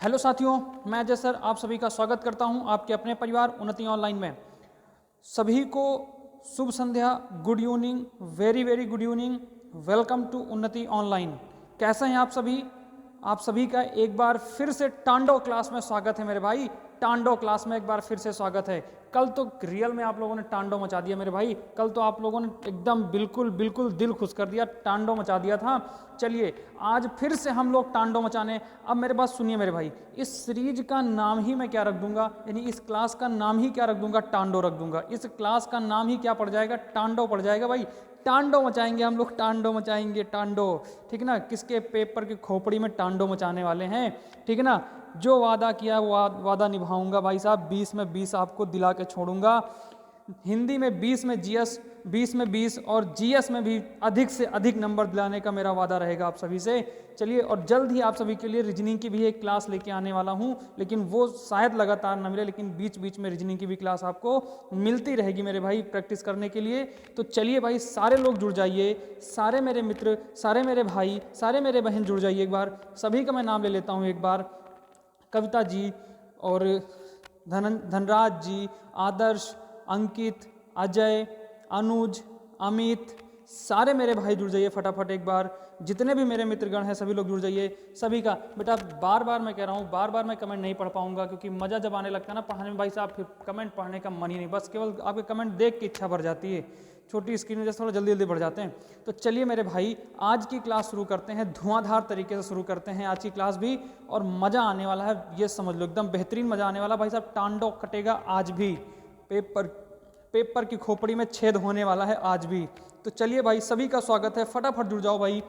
Hello साथियों, मैं Ajay sir आप सभी का स्वागत करता हूं आपके अपने परिवार उन्नति ऑनलाइन में। सभी को शुभ संध्या, good evening, very very good evening. Welcome to Unnati online. कैसे हैं आप सभी? आप सभी का एक बार फिर से टांडो क्लास में स्वागत है मेरे भाई। टांडो क्लास में एक बार फिर से स्वागत है। कल तो रियल में आप लोगों ने टांडो मचा दिया मेरे भाई। कल तो आप लोगों ने एकदम बिल्कुल बिल्कुल दिल खुश कर दिया, टांडो मचा दिया था। चलिए आज फिर से हम लोग टांडो मचाने। अब मेरे बात सुनिए मेरे भाई, इस सीरीज का नाम ही मैं क्या रख दूंगा, यानी इस क्लास का नाम ही क्या रख दूंगा, टांडो रख दूंगा। इस क्लास का नाम ही क्या पड़ जाएगा, टांडो पड़ जाएगा भाई। टांडो मचाएंगे हम लोग, टांडो मचाएंगे, टांडो। ठीक है ना? किसके पेपर की खोपड़ी में टांडो मचाने वाले हैं। ठीक है ना? जो वादा किया वो वादा निभाऊंगा भाई साहब। 20 में 20 आपको दिला के छोड़ूंगा। हिंदी में 20 में जीएस, 20 में 20 और जीएस में भी अधिक से अधिक नंबर दिलाने का मेरा वादा रहेगा आप सभी से। चलिए, और जल्द ही आप सभी के लिए रीजनिंग की भी एक क्लास लेके आने वाला हूं, लेकिन वो शायद लगातार ना मिले, लेकिन बीच बीच में रीजनिंग की भी क्लास आपको मिलती रहेगी मेरे भाई प्रैक्टिस करने के लिए। तो चलिए भाई, सारे लोग जुड़ जाइए, सारे मेरे मित्र, सारे मेरे भाई, सारे मेरे बहन जुड़ जाइए एक बार। सभी का मैं नाम ले लेता हूँ एक बार। कविता जी और धनराज जी, आदर्श, अंकित, अजय, अनुज, अमित, सारे मेरे भाई जुड़ जाइए फटाफट एक बार। जितने भी मेरे मित्रगण हैं सभी लोग जुड़ जाइए। सभी का बेटा बार बार मैं कह रहा हूँ, बार बार मैं कमेंट नहीं पढ़ पाऊंगा, क्योंकि मज़ा जब आने लगता है ना पढ़ने में भाई साहब, फिर कमेंट पढ़ने का मन ही नहीं, बस केवल आपके कमेंट देख के इच्छा भर जाती है। छोटी स्क्रीन में जैसे थोड़ा जल्दी जल्दी बढ़ जाते हैं। तो चलिए मेरे भाई, आज की क्लास शुरू करते हैं, धुआंधार तरीके से शुरू करते हैं आज की क्लास भी, और मज़ा आने वाला है, ये समझ लो एकदम बेहतरीन मज़ा आने वाला भाई साहब। टांडो कटेगा आज भी, पेपर की खोपड़ी में छेद होने वाला है आज भी। तो चलिए भाई, सभी का स्वागत है, फटाफट जुड़ जाओ भाई।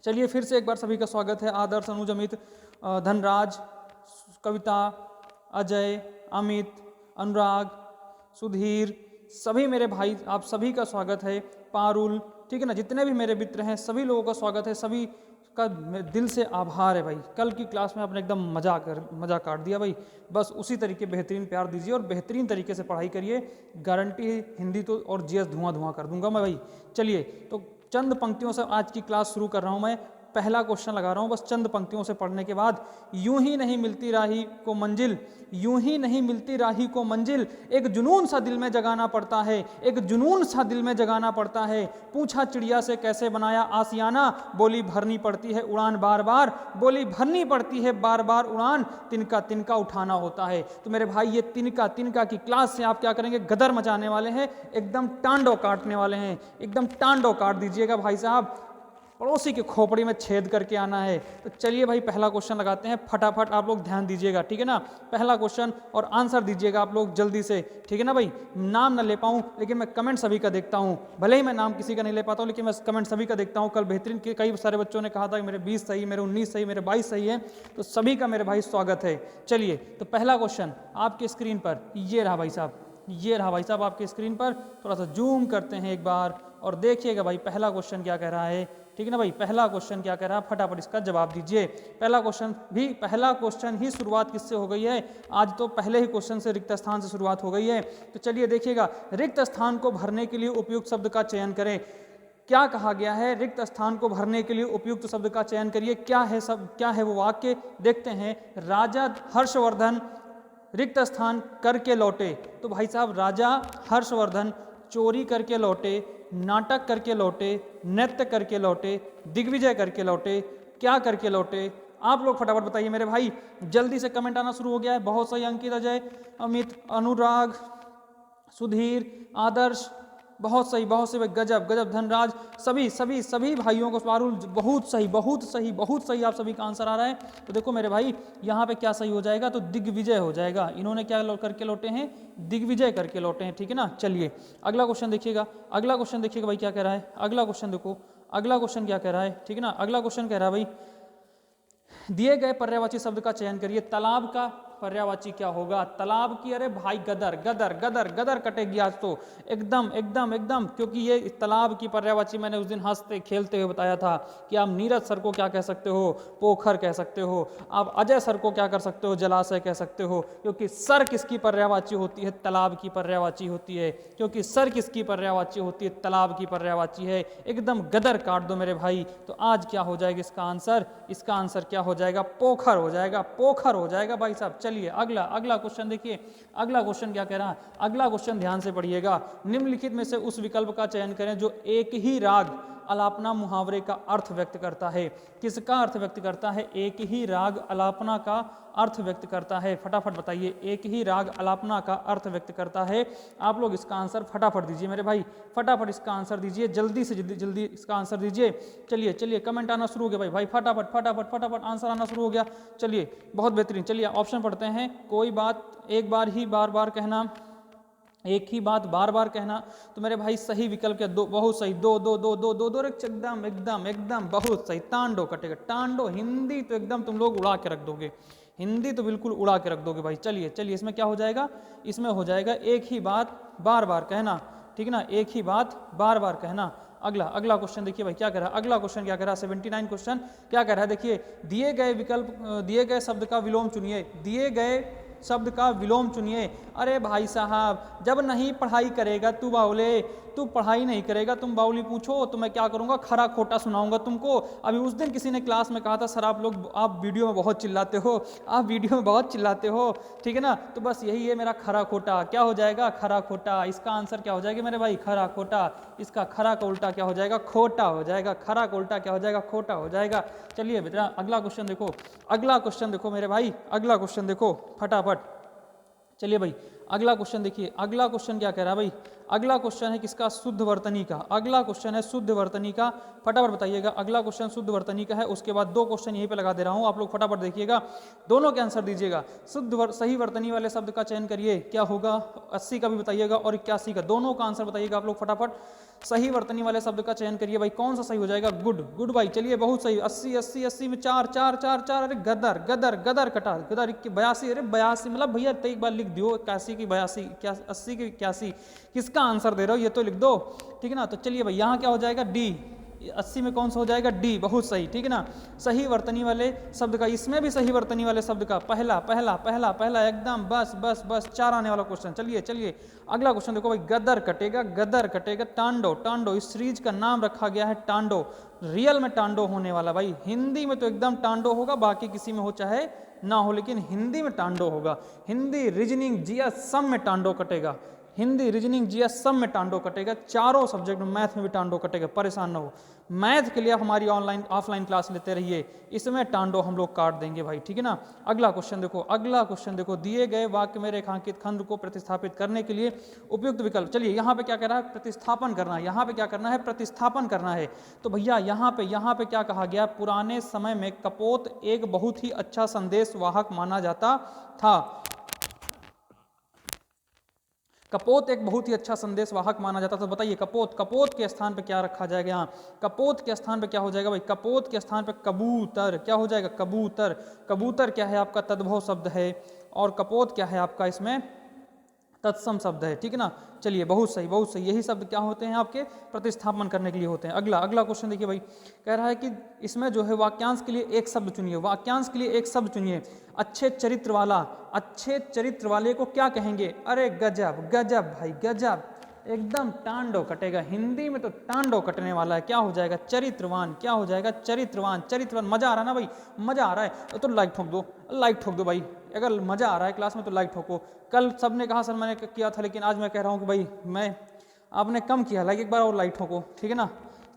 चलिए फिर से एक बार सभी का स्वागत है। आदर्श, अनुज, अमित, धनराज, कविता, अजय, अमित, अनुराग, सुधीर, सभी मेरे भाई, आप सभी का स्वागत है। पारुल, ठीक है ना? जितने भी मेरे मित्र हैं सभी लोगों का स्वागत है। सभी का दिल से आभार है भाई। कल की क्लास में आपने एकदम मजा काट दिया भाई। बस उसी तरीके बेहतरीन प्यार दीजिए और बेहतरीन तरीके से पढ़ाई करिए। गारंटी है हिंदी तो और जीएस धुआं धुआं कर दूंगा मैं भाई। चलिए, तो चंद पंक्तियों से आज की क्लास शुरू कर रहा हूं मैं। पहला क्वेश्चन लगा रहा हूं बस चंद पंक्तियों से पढ़ने के बाद। यूं ही नहीं मिलती राही को मंजिल, यूं ही नहीं मिलती राही को मंजिल, एक जुनून सा दिल में जगाना पड़ता है, एक जुनून सा दिल में जगाना पड़ता है। पूछा चिड़िया से कैसे बनाया आसियाना, बोली भरनी पड़ती है उड़ान बार बार, बोली भरनी पड़ती है बार बार उड़ान, तिनका तिनका उठाना होता है। तो मेरे भाई, ये तिनका तिनका की क्लास से आप क्या करेंगे, गदर मचाने वाले हैं, एकदम टांडो काटने वाले हैं, एकदम टांडो काट दीजिएगा भाई साहब। पड़ोसी की खोपड़ी में छेद करके आना है। तो चलिए भाई, पहला क्वेश्चन लगाते हैं फटाफट। आप लोग ध्यान दीजिएगा, ठीक है ना? पहला क्वेश्चन और आंसर दीजिएगा आप लोग जल्दी से, ठीक है ना भाई? नाम ना ले पाऊँ लेकिन मैं कमेंट सभी का देखता हूँ। भले ही मैं नाम किसी का नहीं ले पाता हूँ, लेकिन मैं कमेंट सभी का देखता हूँ। कल बेहतरीन कई सारे बच्चों ने कहा था कि मेरे 20 सही, मेरे 19 सही, मेरे 22 सही है। तो सभी का मेरे भाई स्वागत है। चलिए, तो पहला क्वेश्चन आपके स्क्रीन पर ये रहा भाई साहब, ये रहा भाई साहब आपके स्क्रीन पर। थोड़ा सा जूम करते हैं एक बार और देखिएगा भाई पहला क्वेश्चन क्या कह रहा है। ठीक है ना भाई? पहला क्वेश्चन क्या कह रहा है, फटाफट इसका जवाब दीजिए। पहला क्वेश्चन ही शुरुआत किससे हो गई है? आज तो पहले ही क्वेश्चन से रिक्त स्थान से शुरुआत हो गई है। तो चलिए देखिएगा, रिक्त स्थान को भरने के लिए उपयुक्त शब्द का चयन करें। क्या कहा गया है? रिक्त स्थान को भरने के लिए उपयुक्त शब्द का चयन करिए। क्या है वो वाक्य? देखते हैं। राजा हर्षवर्धन रिक्त स्थान करके लौटे। तो भाई साहब, राजा हर्षवर्धन चोरी करके लौटे, नाटक करके लौटे, नृत्य करके लौटे, दिग्विजय करके लौटे, क्या करके लौटे? आप लोग फटाफट बताइए मेरे भाई। जल्दी से कमेंट आना शुरू हो गया है। बहुत सही अंकित, अजय, अमित, अनुराग, सुधीर, आदर्श, बहुत सही, बहुत सही, गजब गजब, धनराज, सभी सभी सभी भाइयों को पारुल, बहुत सही, बहुत सही, बहुत सही आप सभी का आंसर आ रहा है। तो देखो मेरे भाई, यहाँ पे क्या सही हो जाएगा, तो दिग्विजय हो जाएगा। इन्होंने क्या करके लौटे हैं? दिग्विजय करके लौटे हैं, ठीक है ना? चलिए अगला क्वेश्चन देखिएगा, अगला क्वेश्चन देखिएगा भाई क्या कह रहा है। अगला क्वेश्चन देखो, अगला क्वेश्चन क्या कह रहा है, ठीक है ना? अगला क्वेश्चन कह रहा है भाई, दिए गए पर्यायवाची शब्द का चयन करिए। तालाब का पर्यायवाची क्या होगा? तालाब की। अरे भाई गदर गदर गदर गदर कटेगी आज तो, एकदम एकदम एकदम, क्योंकि ये तालाब की पर्यायवाची मैंने उस दिन हंसते खेलते हुए बताया था कि आप नीरज सर को क्या कह सकते हो? पोखर कह सकते हो। आप अजय सर को क्या कर सकते हो? जलाशय कह सकते हो। क्योंकि सर किसकी पर्यायवाची होती है? तालाब की पर्यायवाची होती है। क्योंकि सर किसकी पर्यायवाची होती है? तालाब की पर्यायवाची है। एकदम गदर काट दो मेरे भाई। तो आज क्या हो जाएगा इसका आंसर? इसका आंसर क्या हो जाएगा? पोखर हो जाएगा, पोखर हो जाएगा भाई साहब। चलिए अगला अगला क्वेश्चन देखिए, अगला क्वेश्चन क्या कह रहा है? अगला क्वेश्चन ध्यान से पढ़िएगा। निम्नलिखित में से उस विकल्प का चयन करें जो एक ही राग अलापना मुहावरे का अर्थ व्यक्त करता है। किसका अर्थ व्यक्त करता है? एक ही राग अलापना का अर्थ व्यक्त करता है। फटाफट बताइए, एक ही राग अलापना का अर्थ व्यक्त करता है। आप लोग इसका आंसर फटाफट दीजिए मेरे भाई, फटाफट इसका आंसर दीजिए, जल्दी से जल्दी जल्दी इसका आंसर दीजिए। चलिए चलिए कमेंट आना शुरू हो गया भाई, फटाफट फटाफट फटाफट आंसर आना शुरू हो गया। चलिए बहुत बेहतरीन। चलिए ऑप्शन पढ़ते हैं। कोई बात एक बार ही बार बार कहना, एक ही बात बार बार कहना। तो मेरे भाई सही विकल्प क्या? दो, बहुत सही। दो दो दो दो दो दो, एकदम एकदम एकदम बहुत सही। टांडो कटेगा, टांडो। हिंदी तो एकदम तुम लोग उड़ा के रख दोगे, हिंदी तो बिल्कुल उड़ा के रख दोगे भाई। चलिए चलिए इसमें क्या हो जाएगा? इसमें हो जाएगा एक ही बात बार बार कहना, ठीक है ना? एक ही बात बार बार कहना। अगला अगला क्वेश्चन देखिए भाई क्या कह रहा है। अगला क्वेश्चन क्या कह रहा है? 79 क्वेश्चन क्या कह रहा है? देखिए, दिए गए विकल्प, दिए गए शब्द का विलोम चुनिए। दिए गए शब्द का विलोम चुनिए। अरे भाई साहब, जब नहीं पढ़ाई करेगा तू बाउले, तू पढ़ाई नहीं करेगा, तुम बाउली पूछो तो मैं क्या करूंगा? खरा खोटा सुनाऊंगा तुमको। अभी उस दिन किसी ने क्लास में कहा था, सर आप लोग, आप वीडियो में बहुत चिल्लाते हो, आप वीडियो में बहुत चिल्लाते हो, ठीक है ना? तो बस यही है मेरा खरा खोटा। क्या हो जाएगा? खरा खोटा। इसका आंसर क्या हो जाएगा मेरे भाई? खरा खोटा। इसका खरा का उल्टा क्या हो जाएगा? खोटा हो जाएगा। खरा का उल्टा क्या हो जाएगा? खोटा हो जाएगा। चलिए बेटा अगला क्वेश्चन देखो, अगला क्वेश्चन देखो मेरे भाई, अगला क्वेश्चन देखो फटाफट। चलिए भाई अगला क्वेश्चन देखिए। अगला क्वेश्चन क्या कह रहा है भाई? अगला क्वेश्चन है किसका? शुद्ध वर्तनी का। अगला क्वेश्चन है शुद्ध वर्तनी का। फटाफट बताइएगा। अगला क्वेश्चन शुद्ध वर्तनी का है। उसके बाद दो क्वेश्चन यहीं पे लगा दे रहा हूं, आप लोग फटाफट देखिएगा, दोनों के आंसर दीजिएगा। सही वर्तनी वाले शब्द का चयन करिए। क्या होगा? 80 का भी बताइएगा और 81 का, दोनों का आंसर बताइएगा आप लोग फटाफट। सही वर्तनी वाले शब्द का चयन करिए भाई। कौन सा सही हो जाएगा? गुड, गुड भाई। चलिए बहुत सही। 80 80 80 में 4 4 4 4। अरे गदर गदर गदर कटा, गदर 82। अरे 82 मतलब भैया एक बार लिख दियो, 81 की 82, क्या 80 की 81, किसका आंसर दे रहे हो ये तो लिख दो, ठीक है ना? तो चलिए भाई यहाँ क्या हो जाएगा? डी। 80 में कौन सा हो जाएगा? डी। बहुत सही, ठीक है ना? सही वर्तनी वाले शब्द का, इसमें भी सही वर्तनी वाले शब्द का पहला पहला पहला पहला एकदम, बस बस बस 4 आने वाला क्वेश्चन। चलिए चलिए अगला क्वेश्चन देखो भाई। गदर कटेगा, गदर कटेगा। टांडो, टांडो, इस सीरीज का नाम रखा गया है टांडो। रियल में टांडो होने वाला भाई। हिंदी में तो एकदम टांडो होगा, बाकी किसी में हो चाहे ना हो, लेकिन हिंदी में टांडो होगा। हिंदी रीजनिंग जीएस सब में टांडो कटेगा। हिंदी रीजनिंग जीएस सब में टांडो कटेगा। चारों सब्जेक्ट में, मैथ में भी टांडो कटेगा, परेशान ना हो। मैथ के लिए आप हमारी ऑनलाइन ऑफलाइन क्लास लेते रहिए, इसमें टांडो हम लोग काट देंगे भाई, ठीक है ना? अगला क्वेश्चन देखो, अगला क्वेश्चन देखो। दिए गए वाक्य में रेखांकित खंड को प्रतिस्थापित करने के लिए उपयुक्त विकल्प। चलिए यहाँ पे क्या कह रहा है? प्रतिस्थापन करना है। यहाँ पे क्या करना है? प्रतिस्थापन करना है। तो भैया यहाँ पे क्या कहा गया? पुराने समय में कपोत एक बहुत ही अच्छा संदेश वाहक माना जाता था। कपोत एक बहुत ही अच्छा संदेश वाहक माना जाता था। तो बताइए कपोत, कपोत के स्थान पे क्या रखा जाएगा? यहाँ कपोत के स्थान पे क्या हो जाएगा भाई? कपोत के स्थान पे कबूतर। क्या हो जाएगा? कबूतर। कबूतर क्या है आपका? तद्भव शब्द है। और कपोत क्या है आपका? इसमें तत्सम शब्द है, ठीक है ना? चलिए बहुत सही, बहुत सही। यही शब्द क्या होते हैं आपके? प्रतिस्थापन करने के लिए होते हैं। अगला अगला क्वेश्चन देखिए भाई। कह रहा है कि इसमें जो है वाक्यांश के लिए एक शब्द चुनिए। वाक्यांश के लिए एक शब्द चुनिए। अच्छे चरित्र वाला। अच्छे चरित्र वाले को क्या कहेंगे? अरे गजब, गजब भाई गजब, एकदम टांडो कटेगा। हिंदी में तो टांडो कटने वाला है। क्या हो जाएगा? चरित्रवान। क्या हो जाएगा? चरित्रवान। चरित्रवान। मजा आ रहा है ना भाई? मजा आ रहा है तो लाइक ठोक दो, लाइक ठोक दो भाई। अगर मजा आ रहा है क्लास में तो लाइक ठोको। कल सबने कहा सर मैंने किया था, लेकिन आज मैं कह रहा हूँ कि भाई मैं, आपने कम किया, लाइक एक बार और लाइक ठोको, ठीक है ना?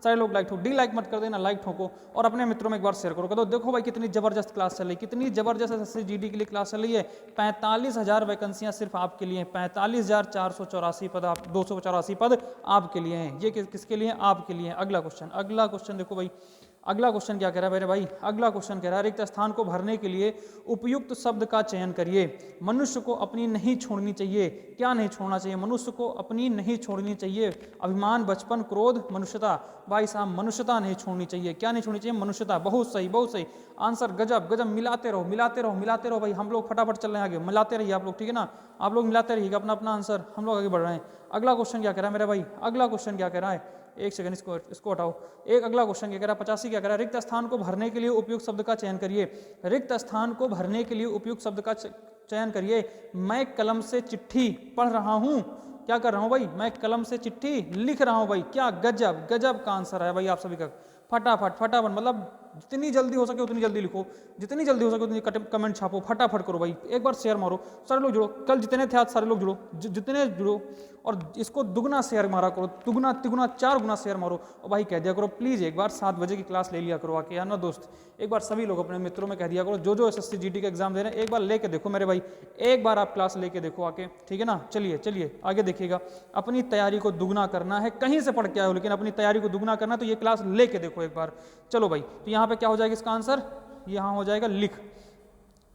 सारे लोग लाइक ठोको, डी लाइक मत कर देना, लाइक ठोको। और अपने मित्रों में एक बार शेयर करो, कह दो देखो भाई कितनी जबरदस्त क्लास चल रही, कितनी जबरदस्त SSC-GD के लिए क्लास चल रही है। 45,000 वैकेंसियां सिर्फ आपके लिए हैं। 45,484 पद, 284 पद आपके लिए हैं। ये किसके लिए? आपके लिए। अगला क्वेश्चन, अगला क्वेश्चन देखो भाई। अगला क्वेश्चन क्या कह रहा है मेरे भाई, अगला क्वेश्चन कह रहा है रिक्त स्थान को भरने के लिए उपयुक्त शब्द का चयन करिए। मनुष्य को अपनी नहीं छोड़नी चाहिए, क्या नहीं छोड़ना चाहिए? मनुष्य को अपनी नहीं छोड़नी चाहिए, अभिमान, बचपन, क्रोध, मनुष्यता। भाई साहब मनुष्यता नहीं छोड़नी चाहिए, क्या नहीं छोड़नी चाहिए? मनुष्यता। बहुत सही, बहुत सही आंसर, गजब गजब, मिलाते रहो मिलाते रहो मिलाते रहो भाई, हम लोग फटाफट चल रहे हैं आगे, मिलाते रहिए आप लोग, ठीक है ना, आप लोग मिलाते रहिएगा अपना अपना आंसर, हम लोग आगे बढ़ रहे हैं। अगला क्वेश्चन क्या कह रहा है मेरा भाई, अगला क्वेश्चन क्या कह रहा है, एक सेकंड इसको हटाओ। एक अगला क्वेश्चन क्या कह रहा है, 85 क्या कह रहा है, रिक्त स्थान को भरने के लिए उपयुक्त शब्द का चयन करिए। रिक्त स्थान को भरने के लिए उपयुक्त शब्द का चयन करिए। मैं कलम से चिट्ठी पढ़ रहा हूँ, क्या कर रहा हूँ भाई, मैं कलम से चिट्ठी लिख रहा हूँ भाई, क्या गजब गजब का आंसर है भाई आप सभी का। फटाफट फटाफट, मतलब जितनी जल्दी हो सके उतनी जल्दी लिखो, जितनी जल्दी हो सके उतनी कमेंट छापो, फटाफट करो भाई, एक बार शेयर मारो, सारे लोग जुड़ो, कल जितने थे आज सारे लोग जुड़ो, जितने जुड़ो, और इसको दुगना शेयर मारा करो, दुगना तिगुना 4 गुना शेयर मारो, और भाई कह दिया करो प्लीज़ एक बार 7 बजे की क्लास ले लिया करो आके, यार ना दोस्त, एक बार सभी लोग अपने मित्रों में कह दिया करो, जो SSC GT का एग्जाम दे रहे हैं एक बार लेके देखो मेरे भाई, एक बार आप क्लास लेके देखो आके, ठीक है ना। चलिए चलिए आगे देखिएगा, अपनी तैयारी को दुगना करना है, कहीं से पढ़ के आए हो लेकिन अपनी तैयारी को दुगना करना है तो ये क्लास लेके देखो एक बार। चलो भाई, तो यहाँ पे क्या हो जाएगा इसका आंसर, यहाँ हो जाएगा लिख।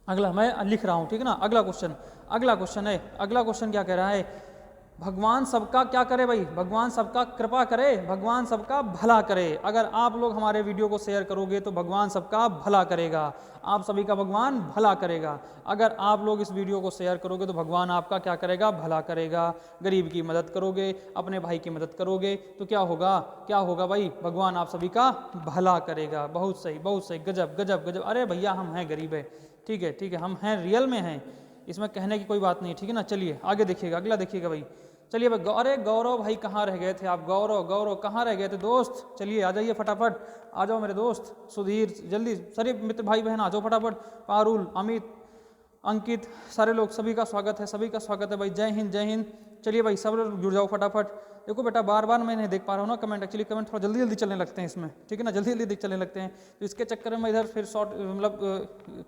अगला मैं लिख रहा हूँ, ठीक है ना। अगला क्वेश्चन है, अगला क्वेश्चन क्या कह रहा है, भगवान सबका क्या करे भाई, भगवान सबका कृपा करे, भगवान सबका भला करे। अगर आप लोग हमारे वीडियो को शेयर करोगे तो भगवान सबका भला करेगा, आप सभी का भगवान भला करेगा। अगर आप लोग इस वीडियो को शेयर करोगे तो भगवान आपका क्या करेगा, भला करेगा। गरीब की मदद करोगे, अपने भाई की मदद करोगे तो क्या होगा, क्या होगा भाई, भगवान आप सभी का भला करेगा। बहुत सही, गजब गजब गजब। अरे भैया हम हैं गरीब है, ठीक है ठीक है, हम हैं, रियल में हैं, इसमें कहने की कोई बात नहीं, ठीक है ना। चलिए आगे देखिएगा, अगला देखिएगा भाई। चलिए भाई, अरे गौरव भाई कहाँ रह गए थे आप, गौरव कहाँ रह गए थे दोस्त, चलिए आ जाइए फटाफट, आ जाओ मेरे दोस्त, सुधीर जल्दी, सारे मित्र भाई बहन आ जाओ फटाफट, पारुल, अमित, अंकित, सारे लोग, सभी का स्वागत है, सभी का स्वागत है भाई, जय हिंद जय हिंद। चलिए भाई सब लोग जुड़ जाओ फटाफट। देखो बेटा बार बार मैं नहीं देख पा रहा हूँ ना कमेंट, एक्चुअली कमेंट थोड़ा जल्दी जल्दी चलने लगते हैं इसमें, ठीक है ना, जल्दी जल्दी चलने लगते हैं, तो इसके चक्कर में मैं इधर फिर शॉर्ट मतलब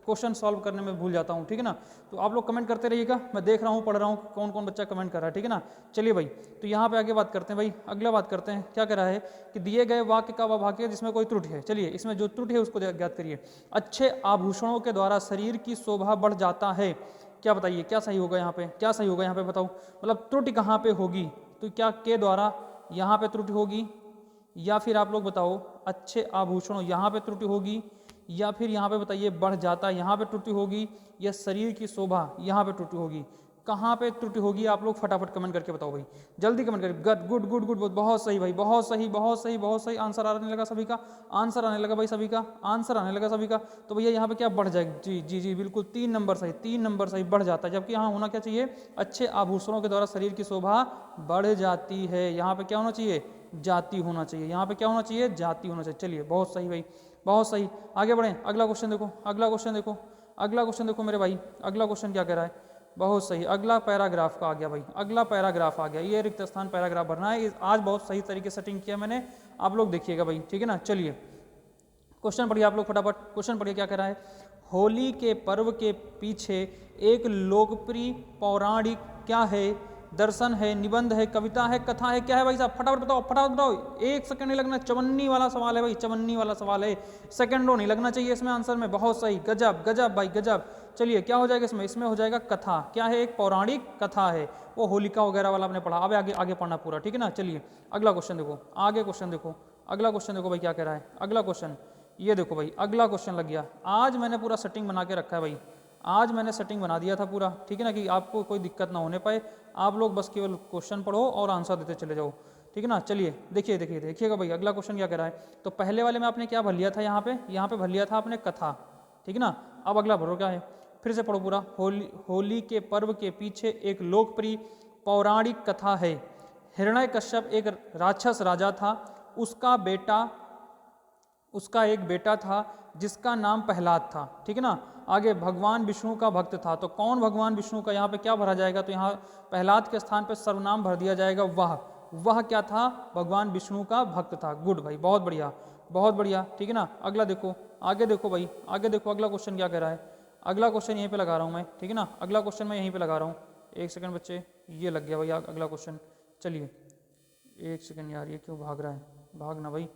क्वेश्चन सॉल्व करने में भूल जाता हूँ, ठीक है ना। तो आप लोग कमेंट करते रहिएगा, मैं देख रहा हूँ, पढ़ रहा हूँ कौन कौन बच्चा कमेंट कर रहा है, ठीक है ना। चलिए भाई, तो यहाँ पे आगे बात करते हैं भाई, अगला बात करते हैं, क्या कह रहा है कि दिए गए वाक्य का वह वाक्य जिसमें कोई त्रुटि है। चलिए इसमें जो त्रुटि है उसको ज्ञात करिए। अच्छे आभूषणों के द्वारा शरीर की शोभा बढ़ जाता है, क्या बताइए क्या सही होगा यहाँ पे, क्या सही होगा यहाँ पे बताओ, मतलब त्रुटि कहाँ पे होगी, तो क्या के द्वारा यहाँ पे त्रुटि होगी, या फिर आप लोग बताओ अच्छे आभूषणों यहाँ पे त्रुटि होगी, या फिर यहाँ पे बताइए बढ़ जाता यहाँ पे त्रुटि होगी, या शरीर की शोभा यहाँ पे त्रुटि होगी, कहाँ पे त्रुटि होगी आप लोग फटाफट कमेंट करके बताओ भाई, जल्दी कमेंट करिए। गुड गुड गुड, बहुत सही भाई, बहुत सही आंसर आने लगा सभी का, आंसर आने लगा भाई सभी का, आंसर आने लगा सभी का। तो भैया यहाँ पे क्या बढ़ जाएगा, जी जी जी बिल्कुल 3 नंबर सही, 3 नंबर सही, बढ़ जाता है, जबकि यहाँ होना क्या चाहिए, अच्छे आभूषणों के द्वारा शरीर की शोभा बढ़ जाती है, यहाँ पे क्या होना चाहिए, जाति होना चाहिए, यहाँ पे क्या होना चाहिए, जाति होना चाहिए। चलिए बहुत सही भाई, बहुत सही, आगे बढ़ें। अगला क्वेश्चन देखो, अगला क्वेश्चन देखो, अगला क्वेश्चन देखो मेरे भाई, अगला क्वेश्चन क्या कह रहा है, बहुत सही, अगला पैराग्राफ का आ गया भाई, अगला पैराग्राफ आ गया, ये रिक्त स्थान पैराग्राफ भरना है, आज बहुत सही तरीके से सेटिंग किया मैंने, आप लोग देखिएगा भाई, ठीक है ना। चलिए क्वेश्चन पढ़िए आप लोग फटाफट, क्वेश्चन पढ़िए क्या कह रहा है, होली के पर्व के पीछे एक लोकप्रिय पौराणिक क्या है, दर्शन है, निबंध है, कविता है, कथा है, क्या है भाई साहब, फटाफट बताओ, फटाफट बताओ, 1 सेकंड नहीं लगना, चवन्नी वाला सवाल है भाई, चवन्नी वाला सवाल है, सेकंडों नहीं लगना चाहिए इसमें आंसर में, बहुत सही, गजब गजब भाई गजब। चलिए क्या हो जाएगा इसमें, इसमें हो जाएगा कथा, क्या है, एक पौराणिक कथा है, वो होलिका वगैरह वाला आपने पढ़ा, अब आगे आगे पढ़ना पूरा, ठीक है ना। चलिए अगला क्वेश्चन देखो, आगे क्वेश्चन देखो, अगला क्वेश्चन देखो भाई क्या कह रहा है, अगला क्वेश्चन ये देखो भाई, अगला क्वेश्चन लग गया, आज मैंने पूरा सेटिंग बना के रखा है भाई, आज मैंने सेटिंग बना दिया था पूरा, ठीक है ना, कि आपको कोई दिक्कत ना होने पाए, आप लोग बस केवल क्वेश्चन पढ़ो और आंसर देते चले जाओ, ठीक है ना। चलिए देखिए देखिए देखिएगा भाई, अगला क्वेश्चन क्या कह रहा है, तो पहले वाले में आपने क्या भर लिया था, यहाँ पे भर लिया था आपने कथा, ठीक है ना। अब अगला भरो क्या है, फिर से पढ़ो पूरा, होली के पर्व के पीछे एक लोकप्रिय पौराणिक कथा है, हिरण्यकश्यप एक राक्षस राजा था, उसका एक बेटा था जिसका नाम प्रहलाद था, ठीक है ना। आगे भगवान विष्णु का भक्त था, तो कौन भगवान विष्णु का, यहाँ पे क्या भरा जाएगा, तो यहाँ प्रहलाद के स्थान पे सर्वनाम भर दिया जाएगा, वह क्या था, भगवान विष्णु का भक्त था। गुड भाई, बहुत बढ़िया बहुत बढ़िया, ठीक है ना। अगला देखो, आगे देखो भाई, आगे देखो, अगला क्वेश्चन क्या कह रहा है, अगला क्वेश्चन यहीं पे लगा रहा हूँ मैं, ठीक है ना, अगला क्वेश्चन मैं यहीं पे लगा रहा हूँ, 1 सेकंड बच्चे, ये लग गया भाई अगला क्वेश्चन। चलिए 1 सेकंड यार, ये क्यों भाग रहा है, भागना भाई,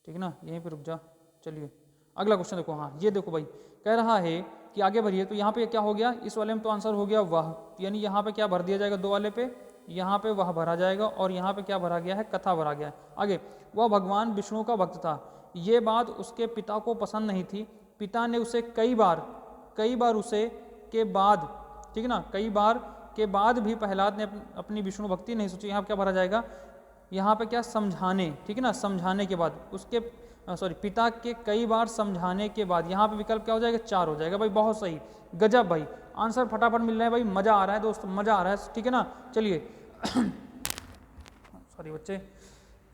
ठीक है ना, यहीं पे रुक जा, चलिए अगला क्वेश्चन देखो। हाँ ये देखो भाई, कह रहा है कि आगे भरिए। तो यहाँ पे क्या हो गया, इस वाले में तो आंसर हो गया वह, यानी यहाँ पे क्या भर दिया जाएगा, 2 वाले पे यहाँ पे वह भरा जाएगा और यहाँ पे क्या भरा गया है, कथा भरा गया है। आगे, वह भगवान विष्णु का भक्त था, ये बात उसके पिता को पसंद नहीं थी। पिता ने उसे कई बार उसे के बाद, ठीक है ना, कई बार के बाद भी प्रहलाद ने अपनी विष्णु भक्ति नहीं सोची। यहाँ क्या भरा जाएगा, यहाँ पे क्या, समझाने, ठीक है ना, समझाने के बाद उसके पिता के कई बार समझाने के बाद, यहाँ पे विकल्प क्या हो जाएगा, 4 हो जाएगा भाई। बहुत सही, गजब भाई, आंसर फटाफट मिल रहे हैं भाई, मजा आ रहा है दोस्तों, मजा आ रहा है, ठीक है ना। चलिए सॉरी बच्चे,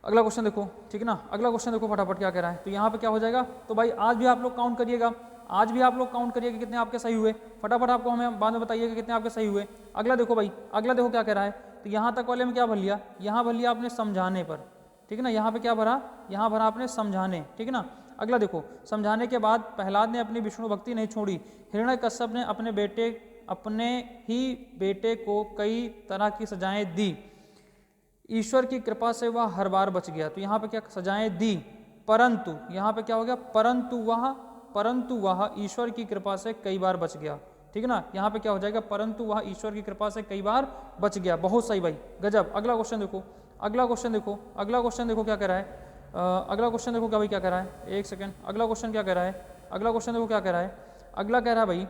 अगला क्वेश्चन देखो, ठीक है ना, अगला क्वेश्चन देखो फटाफट क्या कह रहा है। तो यहाँ पे क्या हो जाएगा, तो भाई आज भी आप लोग काउंट करिएगा, आज भी आप लोग काउंट करिएगा कितने आपके सही हुए, फटाफट आपको हमें बाद में बताइएगा कितने आपके सही हुए। अगला देखो भाई, अगला देखो क्या कह रहा है। तो यहाँ तक वाले में क्या भर लिया, यहाँ भर लिया आपने समझाने पर, ठीक है ना, यहाँ पे क्या भरा, यहाँ भरा आपने समझाने, ठीक है ना। अगला देखो, समझाने के बाद प्रहलाद ने अपनी विष्णु भक्ति नहीं छोड़ी। हिरण्यकश्यप ने अपने ही बेटे को कई तरह की सजाएं दी, ईश्वर की कृपा से वह हर बार बच गया। तो यहाँ पे क्या सजाएं दी, परंतु यहाँ पे क्या हो गया, परंतु वह ईश्वर की कृपा से कई बार बच गया, ठीक है ना। यहाँ पे क्या हो जाएगा, परंतु वह ईश्वर की कृपा से कई बार बच गया। बहुत सही भाई, गजब। अगला क्वेश्चन देखो, अगला क्वेश्चन देखो, अगला क्वेश्चन देखो क्या कह रहा है। अगला क्वेश्चन देखो क्या भाई, क्या कह रहा है, एक सेकंड, अगला क्वेश्चन क्या कह रहा है, अगला क्वेश्चन देखो क्या कह रहा है। अगला कह रहा है भाई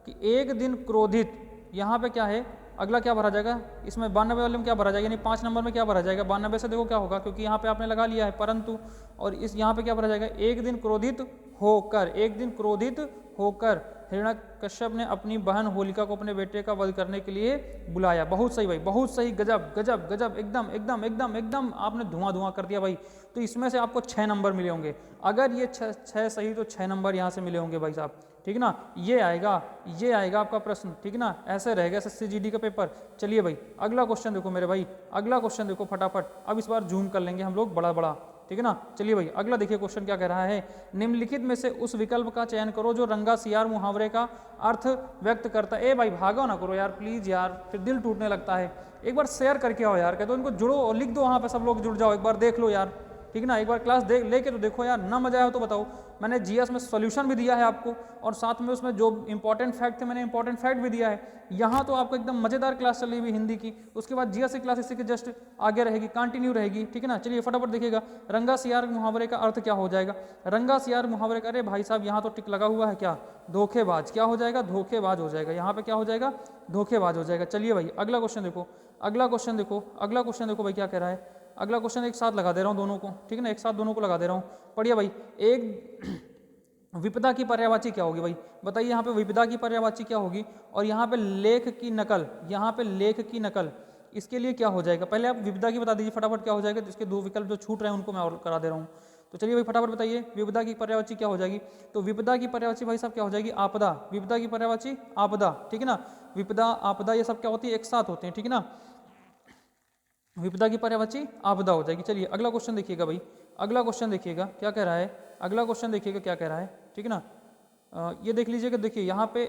कि एक दिन क्रोधित, यहाँ पे क्या है, अगला क्या भरा जाएगा, इसमें 92 वाले में क्या भरा जाएगा, यानी 5 नंबर में क्या भरा जाएगा, 92 से देखो क्या होगा, क्योंकि यहाँ पे आपने लगा लिया है परंतु, और इस यहाँ पे क्या भरा जाएगा, एक दिन क्रोधित होकर, एक दिन क्रोधित होकर हिरण्यकश्यप ने अपनी बहन होलिका को अपने बेटे का वध करने के लिए बुलाया। बहुत सही भाई, बहुत सही, गजब गजब गजब, एकदम एकदम एकदम एकदम आपने धुआं कर दिया भाई। तो इसमें से आपको 6 नंबर मिले होंगे, अगर ये 6 सही तो 6 नंबर यहाँ से मिले होंगे भाई साहब, ठीक है ना। ये आएगा आपका प्रश्न, ठीक है ना, ऐसे रहेगा SSC-GD का पेपर। चलिए भाई अगला क्वेश्चन देखो मेरे भाई, अगला क्वेश्चन देखो फटाफट, अब इस बार जूम कर लेंगे हम लोग बड़ा, ठीक है ना। चलिए भाई अगला देखिए क्वेश्चन क्या कह रहा है। निम्नलिखित में से उस विकल्प का चयन करो जो रंगा सियार मुहावरे का अर्थ व्यक्त करता है। ए भाई भागो ना करो यार प्लीज यार, फिर दिल टूटने लगता है। एक बार शेयर करके आओ यार, कहते हो इनको जुड़ो और लिख दो वहाँ पे, सब लोग जुड़ जाओ, एक बार देख लो यार, ठीक है ना, एक बार क्लास लेके तो देखो यार, ना मजा आया हो तो बताओ। मैंने जीएस में सॉल्यूशन भी दिया है आपको, और साथ में उसमें जो इंपॉर्टेंट फैक्ट थे मैंने इंपॉर्टेंट फैक्ट भी दिया है। यहाँ तो आपको एकदम मजेदार क्लास चल रही हुई हिंदी की, उसके बाद जीएस की क्लास इसी के जस्ट आगे रहेगी, कंटिन्यू रहेगी, ठीक है ना। चलिए फटाफट देखिएगा, रंगा सियार मुहावरे का अर्थ क्या हो जाएगा। रंगा सियार मुहावरे का, अरे भाई साहब यहाँ तो टिक लगा हुआ है, क्या धोखेबाज, क्या हो जाएगा, धोखेबाज हो जाएगा, यहाँ पे क्या हो जाएगा, धोखेबाज हो जाएगा। चलिए भाई अगला क्वेश्चन देखो, अगला क्वेश्चन देखो, अगला क्वेश्चन देखो भाई क्या कह रहा है। अगला क्वेश्चन एक साथ लगा दे रहा हूँ दोनों को, ठीक है ना, एक साथ दोनों को लगा दे रहा हूँ, पढ़िए भाई। एक विपदा की पर्यायवाची क्या होगी भाई, बताइए यहाँ पे विपदा की पर्यायवाची क्या होगी, और यहाँ पे लेख की नकल, यहाँ पे लेख की नकल, इसके लिए क्या हो जाएगा। पहले आप विपदा की बता दीजिए फटाफट क्या हो जाएगा, इसके 2 विकल्प जो छूट रहे हैं उनको मैं और करा दे रहा हूँ। तो चलिए भाई फटाफट बताइए विपदा की पर्यायवाची क्या हो जाएगी। तो विपदा की पर्यायवाची भाई साहब क्या हो जाएगी, आपदा, विपदा की पर्यायवाची आपदा, ठीक है ना। विपदा आपदा ये सब क्या होती है, एक साथ होते हैं, ठीक है ना। विपदा की पर्यायवाची आपदा हो जाएगी। चलिए अगला क्वेश्चन देखिएगा भाई, अगला क्वेश्चन देखिएगा क्या कह रहा है, अगला क्वेश्चन देखिएगा क्या कह रहा है, ठीक है ना। ये देख लीजिएगा, देखिए यहाँ पे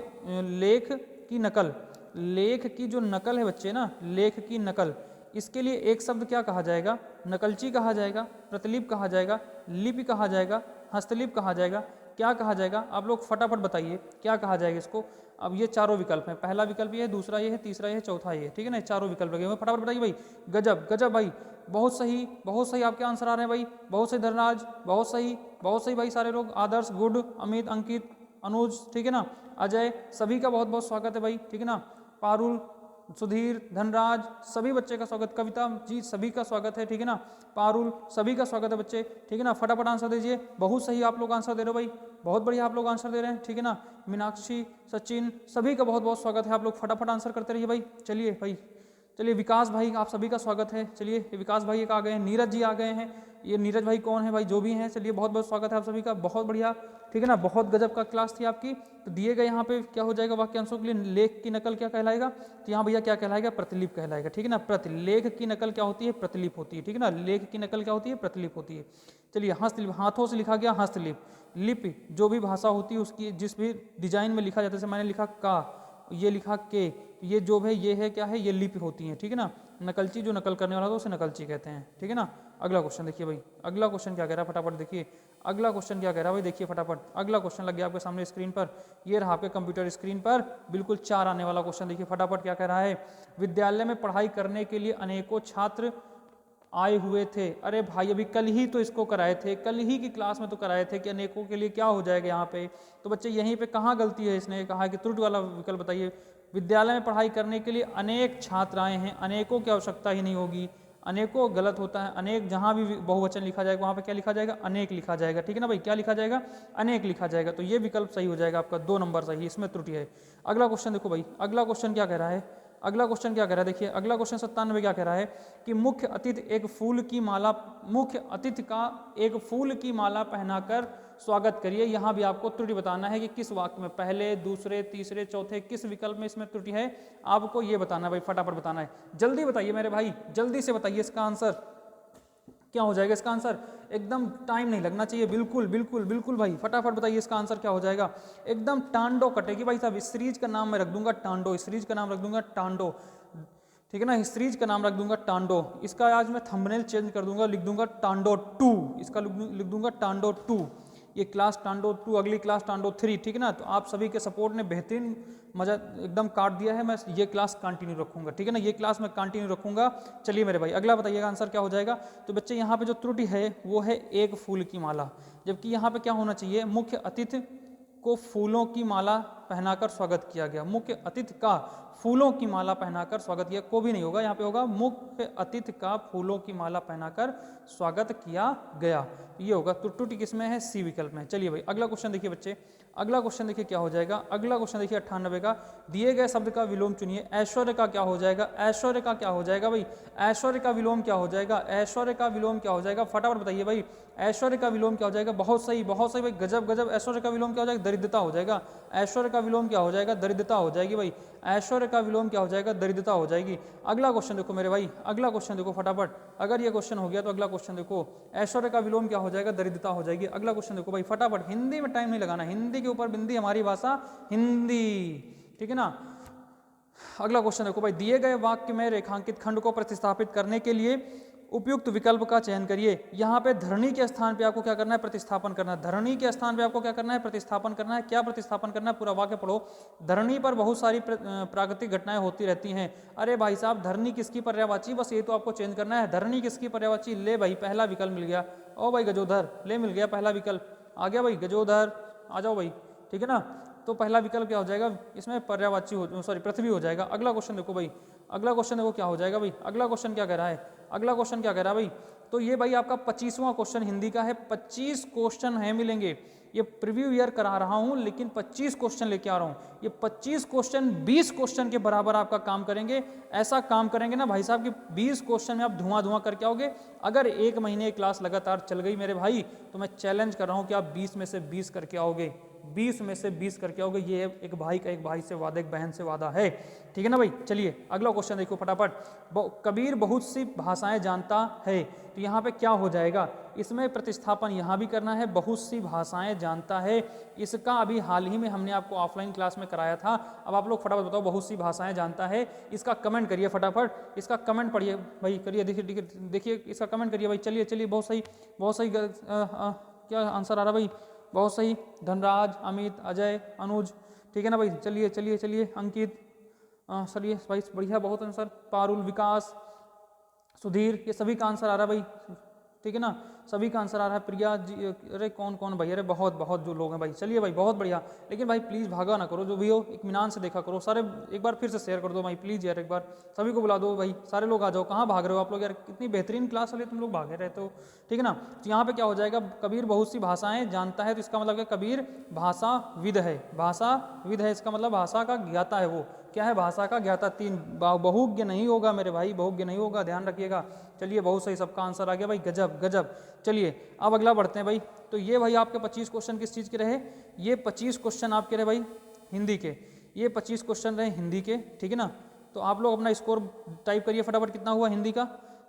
लेख की नकल, लेख की जो नकल है बच्चे ना, लेख की नकल, इसके लिए एक शब्द क्या कहा जाएगा, नकलची कहा जाएगा, प्रतिलिपि कहा जाएगा, लिपि कहा जाएगा, हस्तलिपि कहा जाएगा, क्या कहा जाएगा, आप लोग फटाफट बताइए क्या कहा जाएगा इसको। अब ये चारों विकल्प हैं, पहला विकल्प ये है, दूसरा ये है, तीसरा ये है, चौथा ये है, ठीक है ना, चारों विकल्प लगे हुए, फटाफट बताइए भाई। गजब गजब भाई, बहुत सही आपके आंसर आ रहे हैं भाई, बहुत सही धनराज, बहुत सही भाई, सारे लोग, आदर्श गुड, अमित, अंकित, अनुज, ठीक है ना, अजय, सभी का बहुत बहुत स्वागत है भाई, ठीक है ना। पारुल, सुधीर, धनराज, सभी बच्चे का स्वागत, कविता जी सभी का स्वागत है, ठीक है ना, पारुल सभी का स्वागत है बच्चे, ठीक है ना। फटाफट आंसर दीजिए, बहुत सही आप लोग आंसर दे रहे हो भाई, बहुत बढ़िया आप लोग आंसर दे रहे हैं, ठीक है ना। मीनाक्षी, सचिन, सभी का बहुत बहुत स्वागत है, आप लोग फटाफट आंसर करते रहिए भाई। चलिए भाई, चलिए विकास भाई आप सभी का स्वागत है, चलिए विकास भाई एक आ गए हैं, नीरज जी आ गए हैं, ये नीरज भाई कौन है भाई, जो भी हैं, चलिए बहुत बहुत स्वागत है आप सभी का, बहुत बढ़िया, ठीक है ना, बहुत गजब का क्लास थी आपकी। तो दिए गए यहाँ पे क्या हो जाएगा वाक्यांशों के लिए, लेख की नकल क्या कहलाएगा, तो यहाँ भैया क्या कहलाएगा, प्रतिलिपि कहलाएगा, ठीक है ना। लेख की नकल क्या होती है, प्रतिलिपि होती है, ठीक है ना, लेख की नकल क्या होती है, प्रतिलिपि होती है। चलिए हस्तलिपि, हाथों से लिखा गया हस्तलिपि, लिपि जो भी भाषा होती है उसकी जिस भी डिजाइन में लिखा जाता है, जैसे मैंने लिखा का, ये लिखा के, ये जो है ये है क्या है, ये लिपि होती है, ठीक है ना। नकलची जो नकल करने वाला था उसे नकलची कहते हैं, ठीक है ना। अगला क्वेश्चन देखिए भाई, अगला क्वेश्चन क्या कह रहा है फटाफट देखिए, अगला क्वेश्चन क्या कह रहा है भाई देखिए फटाफट। अगला क्वेश्चन लग गया आपके सामने स्क्रीन पर, ये रहा आपके कंप्यूटर स्क्रीन पर, बिल्कुल 4 आने वाला क्वेश्चन देखिए फटाफट क्या कह रहा है। विद्यालय में पढ़ाई करने के लिए अनेकों छात्र आए हुए थे। अरे भाई अभी कल ही तो इसको कराए थे, कल ही की क्लास में तो कराए थे कि अनेकों के लिए क्या हो जाएगा यहाँ पे। तो बच्चे यहीं पे कहाँ गलती है, इसने कहा कि त्रुटि वाला विकल्प बताइए। विद्यालय में पढ़ाई करने के लिए अनेक छात्र आए हैं, अनेकों की आवश्यकता ही नहीं होगी, अनेकों गलत होता है। अनेक जहाँ भी बहुवचन लिखा जाएगा वहाँ पे क्या लिखा जाएगा, अनेक लिखा जाएगा, ठीक है ना भाई, क्या लिखा जाएगा, अनेक लिखा जाएगा। तो ये विकल्प सही हो जाएगा आपका, 2 नंबर सही, इसमें त्रुटि है। अगला क्वेश्चन देखो भाई, अगला क्वेश्चन क्या कह रहा है, अगला क्वेश्चन क्या कह रहा है देखिए, अगला क्वेश्चन 97 क्या कह रहा है कि मुख्य अतिथि एक फूल की माला, मुख्य अतिथि का एक फूल की माला पहनाकर स्वागत करिए। यहाँ भी आपको त्रुटि बताना है कि किस वाक्य में, पहले, दूसरे, तीसरे, चौथे, किस विकल्प में इसमें त्रुटि है, आपको ये बताना है भाई, फटाफट बताना है। जल्दी बताइए मेरे भाई, जल्दी से बताइए इसका आंसर क्या हो जाएगा। इसका आंसर एकदम टाइम नहीं लगना चाहिए, बिल्कुल बिल्कुल बिल्कुल भाई, फटाफट बताइए इसका आंसर क्या हो जाएगा। एकदम टांडो कटेगी भाई साहब, इस सीरीज का नाम मैं रख दूंगा टांडो, इस सीरीज का नाम रख दूंगा टांडो, ठीक है ना, इस सीरीज का नाम रख दूंगा टांडो। इसका आज मैं थंबनेल चेंज कर दूंगा, लिख दूंगा टांडो 2, इसका लिख दूंगा टांडो 2, ये क्लास टांडो 2, अगली क्लास टांडो 3, ठीक है ना। तो आप सभी के सपोर्ट ने बेहतरीन मजा एकदम काट दिया है, मैं ये क्लास कंटिन्यू रखूंगा, ठीक है ना, ये क्लास मैं कंटिन्यू रखूंगा। चलिए मेरे भाई अगला बताइएगा आंसर क्या हो जाएगा। तो बच्चे यहाँ पे जो त्रुटि है वो है एक फूल की माला, जबकि यहाँ पे क्या होना चाहिए, मुख्य अतिथि को फूलों की माला पहनाकर स्वागत किया गया। मुख्य अतिथि का फूलों की माला पहनाकर स्वागत किया, को भी नहीं होगा, यहाँ पे होगा मुख्य अतिथि का फूलों की माला पहनाकर स्वागत किया गया, ये होगा। तो त्रुटि किसमें है, सी विकल्प में। चलिए भाई अगला क्वेश्चन देखिए बच्चे, अगला क्वेश्चन देखिए क्या हो जाएगा। अगला क्वेश्चन देखिए 98 का, दिए गए शब्द का विलोम चुनिए। ऐश्वर्य का क्या हो जाएगा, ऐश्वर्य का क्या हो जाएगा भाई, ऐश्वर्य का विलोम क्या हो जाएगा, ऐश्वर्य का विलोम क्या हो जाएगा, फटाफट बताइए भाई। ऐश्वर्य का विलोम क्या हो जाएगा, बहुत सही भाई, गजब गजब। ऐश्वर्य का विलोम क्या हो जाएगा, दरिद्रता हो जाएगा। ऐश्वर्य का विलोम क्या हो जाएगा, दरिद्रता हो जाएगी भाई। ऐश्वर्य का विलोम क्या हो जाएगा, दरिद्रता हो जाएगी। अगला क्वेश्चन देखो मेरे भाई, अगला क्वेश्चन देखो फटाफट, अगर ये क्वेश्चन हो गया तो अगला क्वेश्चन देखो, ऐश्वर्य का विलोम क्या हो जाएगा, दरिद्रता हो जाएगी। अगला क्वेश्चन देखो भाई फटाफट, हिंदी में टाइम नहीं लगाना, हिंदी के ऊपर बिंदी, हमारी भाषा हिंदी, ठीक है ना। अगला क्वेश्चन देखो भाई, दिए गए वाक्य में रेखांकित खंड को प्रतिस्थापित करने के लिए उपयुक्त विकल्प का चयन करिए। यहाँ पे धरणी के स्थान पे आपको क्या करना है, प्रतिस्थापन करना है। धरणी के स्थान पे आपको क्या करना है, प्रतिस्थापन करना है। क्या प्रतिस्थापन करना है, पूरा वाक्य पढ़ो। धरणी पर बहुत सारी प्राकृतिक घटनाएं होती रहती हैं। अरे भाई साहब, धरणी किसकी पर्यायवाची, बस ये तो आपको चेंज करना है। धरणी किसकी पर्यायवाची, ले भाई पहला विकल्प मिल गया। ओ भाई गजोधर, ले मिल गया पहला विकल्प, आ गया भाई गजोधर, आ जाओ भाई, ठीक है ना। तो पहला विकल्प क्या हो जाएगा, इसमें पर्यायवाची हो, सॉरी पृथ्वी हो जाएगा। अगला क्वेश्चन देखो भाई, अगला क्वेश्चन देखो क्या हो जाएगा भाई। अगला क्वेश्चन क्या कह रहा है, अगला क्वेश्चन क्या कह रहा है भाई। तो ये भाई आपका 25वां क्वेश्चन हिंदी का है। 25 क्वेश्चन है मिलेंगे, ये प्रीव्यू ईयर करा रहा हूं लेकिन 25 क्वेश्चन लेके आ रहा हूं। ये 25 क्वेश्चन 20 क्वेश्चन के बराबर आपका काम करेंगे। ऐसा काम करेंगे ना भाई साहब कि 20 क्वेश्चन में आप धुआं करके आओगे। अगर 1 महीने क्लास लगातार चल गई मेरे भाई, तो मैं चैलेंज कर रहा हूं कि आप 20 में से 20 करके आओगे, 20 में से 20 करके आओगे। ये एक भाई का एक भाई से वादा, एक बहन से वादा है, ठीक है ना भाई। चलिए अगला क्वेश्चन देखो फटाफट। कबीर बहुत सी भाषाएं जानता है, तो यहाँ पे क्या हो जाएगा, इसमें प्रतिस्थापन यहाँ भी करना है। बहुत सी भाषाएं जानता है, इसका अभी हाल ही में हमने आपको ऑफलाइन क्लास में कराया था। अब आप लोग फटाफट बताओ, बहुत सी भाषाएं जानता है, इसका कमेंट करिए फटाफट, इसका कमेंट पढ़िए भाई, करिए, देखिए देखिए इसका कमेंट करिए भाई। चलिए चलिए, बहुत सही बहुत सही। क्या आंसर आ रहा भाई, बहुत सही। धनराज, अमित, अजय, अनुज, ठीक है ना भाई। चलिए चलिए चलिए, अंकित, चलिए भाई बढ़िया, बहुत आंसर। पारुल, विकास, सुधीर, ये सभी का आंसर आ रहा है भाई, ठीक है ना, सभी का आंसर आ रहा है। प्रिया जी, अरे कौन कौन भाई, अरे बहुत बहुत जो लोग हैं भाई। चलिए भाई बहुत बढ़िया, लेकिन भाई प्लीज़ भागा ना करो, जो भी हो इत्मीनान से देखा करो। सारे एक बार फिर से शेयर कर दो भाई प्लीज़ यार, एक बार सभी को बुला दो भाई, सारे लोग आ जाओ। कहाँ भाग रहे हो आप लोग यार, कितनी बेहतरीन क्लास वाले तुम लोग भागे रहते हो, ठीक है ना। तो यहाँ पे क्या हो जाएगा, कबीर बहुत सी भाषाएं जानता है, तो इसका मतलब क्या, कबीर भाषाविद है। भाषाविद है, इसका मतलब भाषा का ज्ञाता है। वो क्या है, भाषा का ज्ञाता। 3 बहुज्ञ नहीं होगा मेरे भाई, बहुज्ञ नहीं होगा, ध्यान रखिएगा। चलिए बहुत सही, सबका आंसर आ गया भाई, गजब गजब। चलिए अब अगला बढ़ते हैं भाई। तो ये भाई आपके 25 क्वेश्चन किस चीज़ के रहे, ये 25 क्वेश्चन आपके रहे भाई हिंदी के, ये 25 क्वेश्चन रहे हिंदी के, ठीक है ना। तो आप लोग अपना स्कोर टाइप करिए फटाफट, कितना हुआ हिंदी का।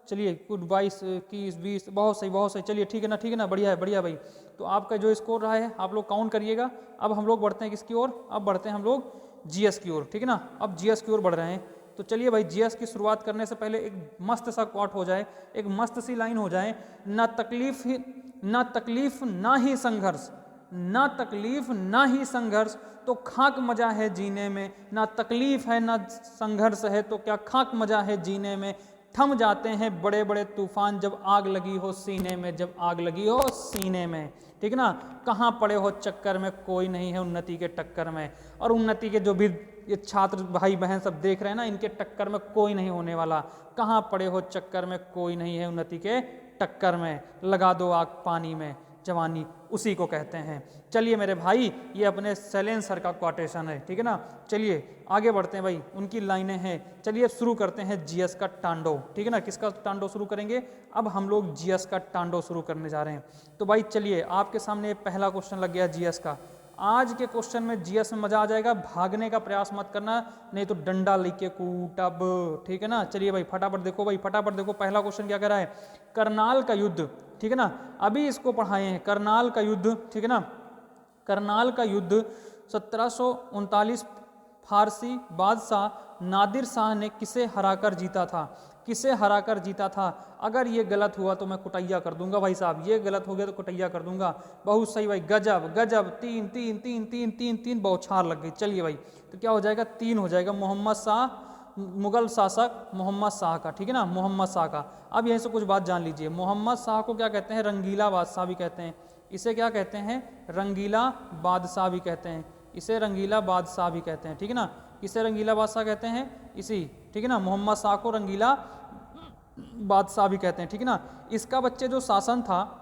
चलिए कुछ 22, 21, 20, बहुत सही बहुत सही। चलिए ठीक है ना, ठीक है ना, बढ़िया है बढ़िया भाई। तो आपका जो स्कोर रहा है आप लोग काउंट करिएगा। अब हम लोग बढ़ते हैं किसकी ओर, अब बढ़ते हैं हम लोग जीएस की ओर, ठीक है ना। अब जीएस की ओर बढ़ रहे हैं। तो चलिए भाई जीएस की शुरुआत करने से पहले एक मस्त सा क्वाट हो जाए, एक मस्त सी लाइन हो जाए, ना तकलीफ ना ही संघर्ष, ना तकलीफ ना ही संघर्ष तो खाक मजा है जीने में, ना तकलीफ है ना संघर्ष है तो क्या खाक मजा है जीने में, थम जाते हैं बड़े बड़े तूफान जब आग लगी हो सीने में, जब आग लगी हो सीने में, ठीक ना। कहाँ पड़े हो चक्कर में, कोई नहीं है उन्नति के टक्कर में। और उन्नति के जो भी ये छात्र भाई बहन सब देख रहे हैं ना, इनके टक्कर में कोई नहीं होने वाला। कहाँ पड़े हो चक्कर में, कोई नहीं है उन्नति के टक्कर में, लगा दो आग पानी में, जवानी उसी को कहते हैं। चलिए मेरे भाई, ये अपने सैलेन सर का क्वाटेशन है, ठीक है ना। चलिए आगे बढ़ते हैं भाई, उनकी लाइनें हैं। चलिए शुरू करते हैं जीएस का टांडो, ठीक है ना। किसका टांडो शुरू करेंगे? अब हम लोग जीएस का टांडो शुरू करने जा रहे हैं। तो भाई चलिए, आपके सामने पहला क्वेश्चन लग गया जीएस का। आज के क्वेश्चन में जीएस में मजा आ जाएगा, भागने का प्रयास मत करना, नहीं तो डंडा लेके कूटब, ठीक है ना। चलिए भाई फटाफट देखो, भाई फटाफट देखो, पहला क्वेश्चन क्या कह रहा है? करनाल का युद्ध, ठीक है ना, अभी इसको पढ़ाए हैं, करनाल का युद्ध, ठीक है ना। करनाल का युद्ध 1739 फारसी बादशाह नादिर शाह ने किसे हराकर जीता था? किसे हराकर जीता था? अगर ये गलत हुआ तो मैं कुटैया कर दूंगा भाई साहब, ये गलत हो गया तो कुटैया कर दूंगा। बहुत सही भाई, गजब गजब, तीन तीन तीन तीन तीन तीन बौछार लग गई। चलिए भाई, तो क्या हो जाएगा? 3 हो जाएगा। मोहम्मद शाह, मुगल शासक मोहम्मद शाह का, ठीक है ना, मोहम्मद शाह का। अब यहीं से कुछ बात जान लीजिए, मोहम्मद शाह को क्या कहते हैं? रंगीला बादशाह भी कहते हैं। इसे क्या कहते हैं? रंगीला बादशाह भी कहते हैं। इसे रंगीला बादशाह भी कहते हैं, ठीक है ना। किसे रंगीला बादशाह कहते हैं? इसी, ठीक है ना, मोहम्मद शाह को रंगीला बादशाह भी कहते हैं, ठीक है ना। इसका बच्चे जो शासन था,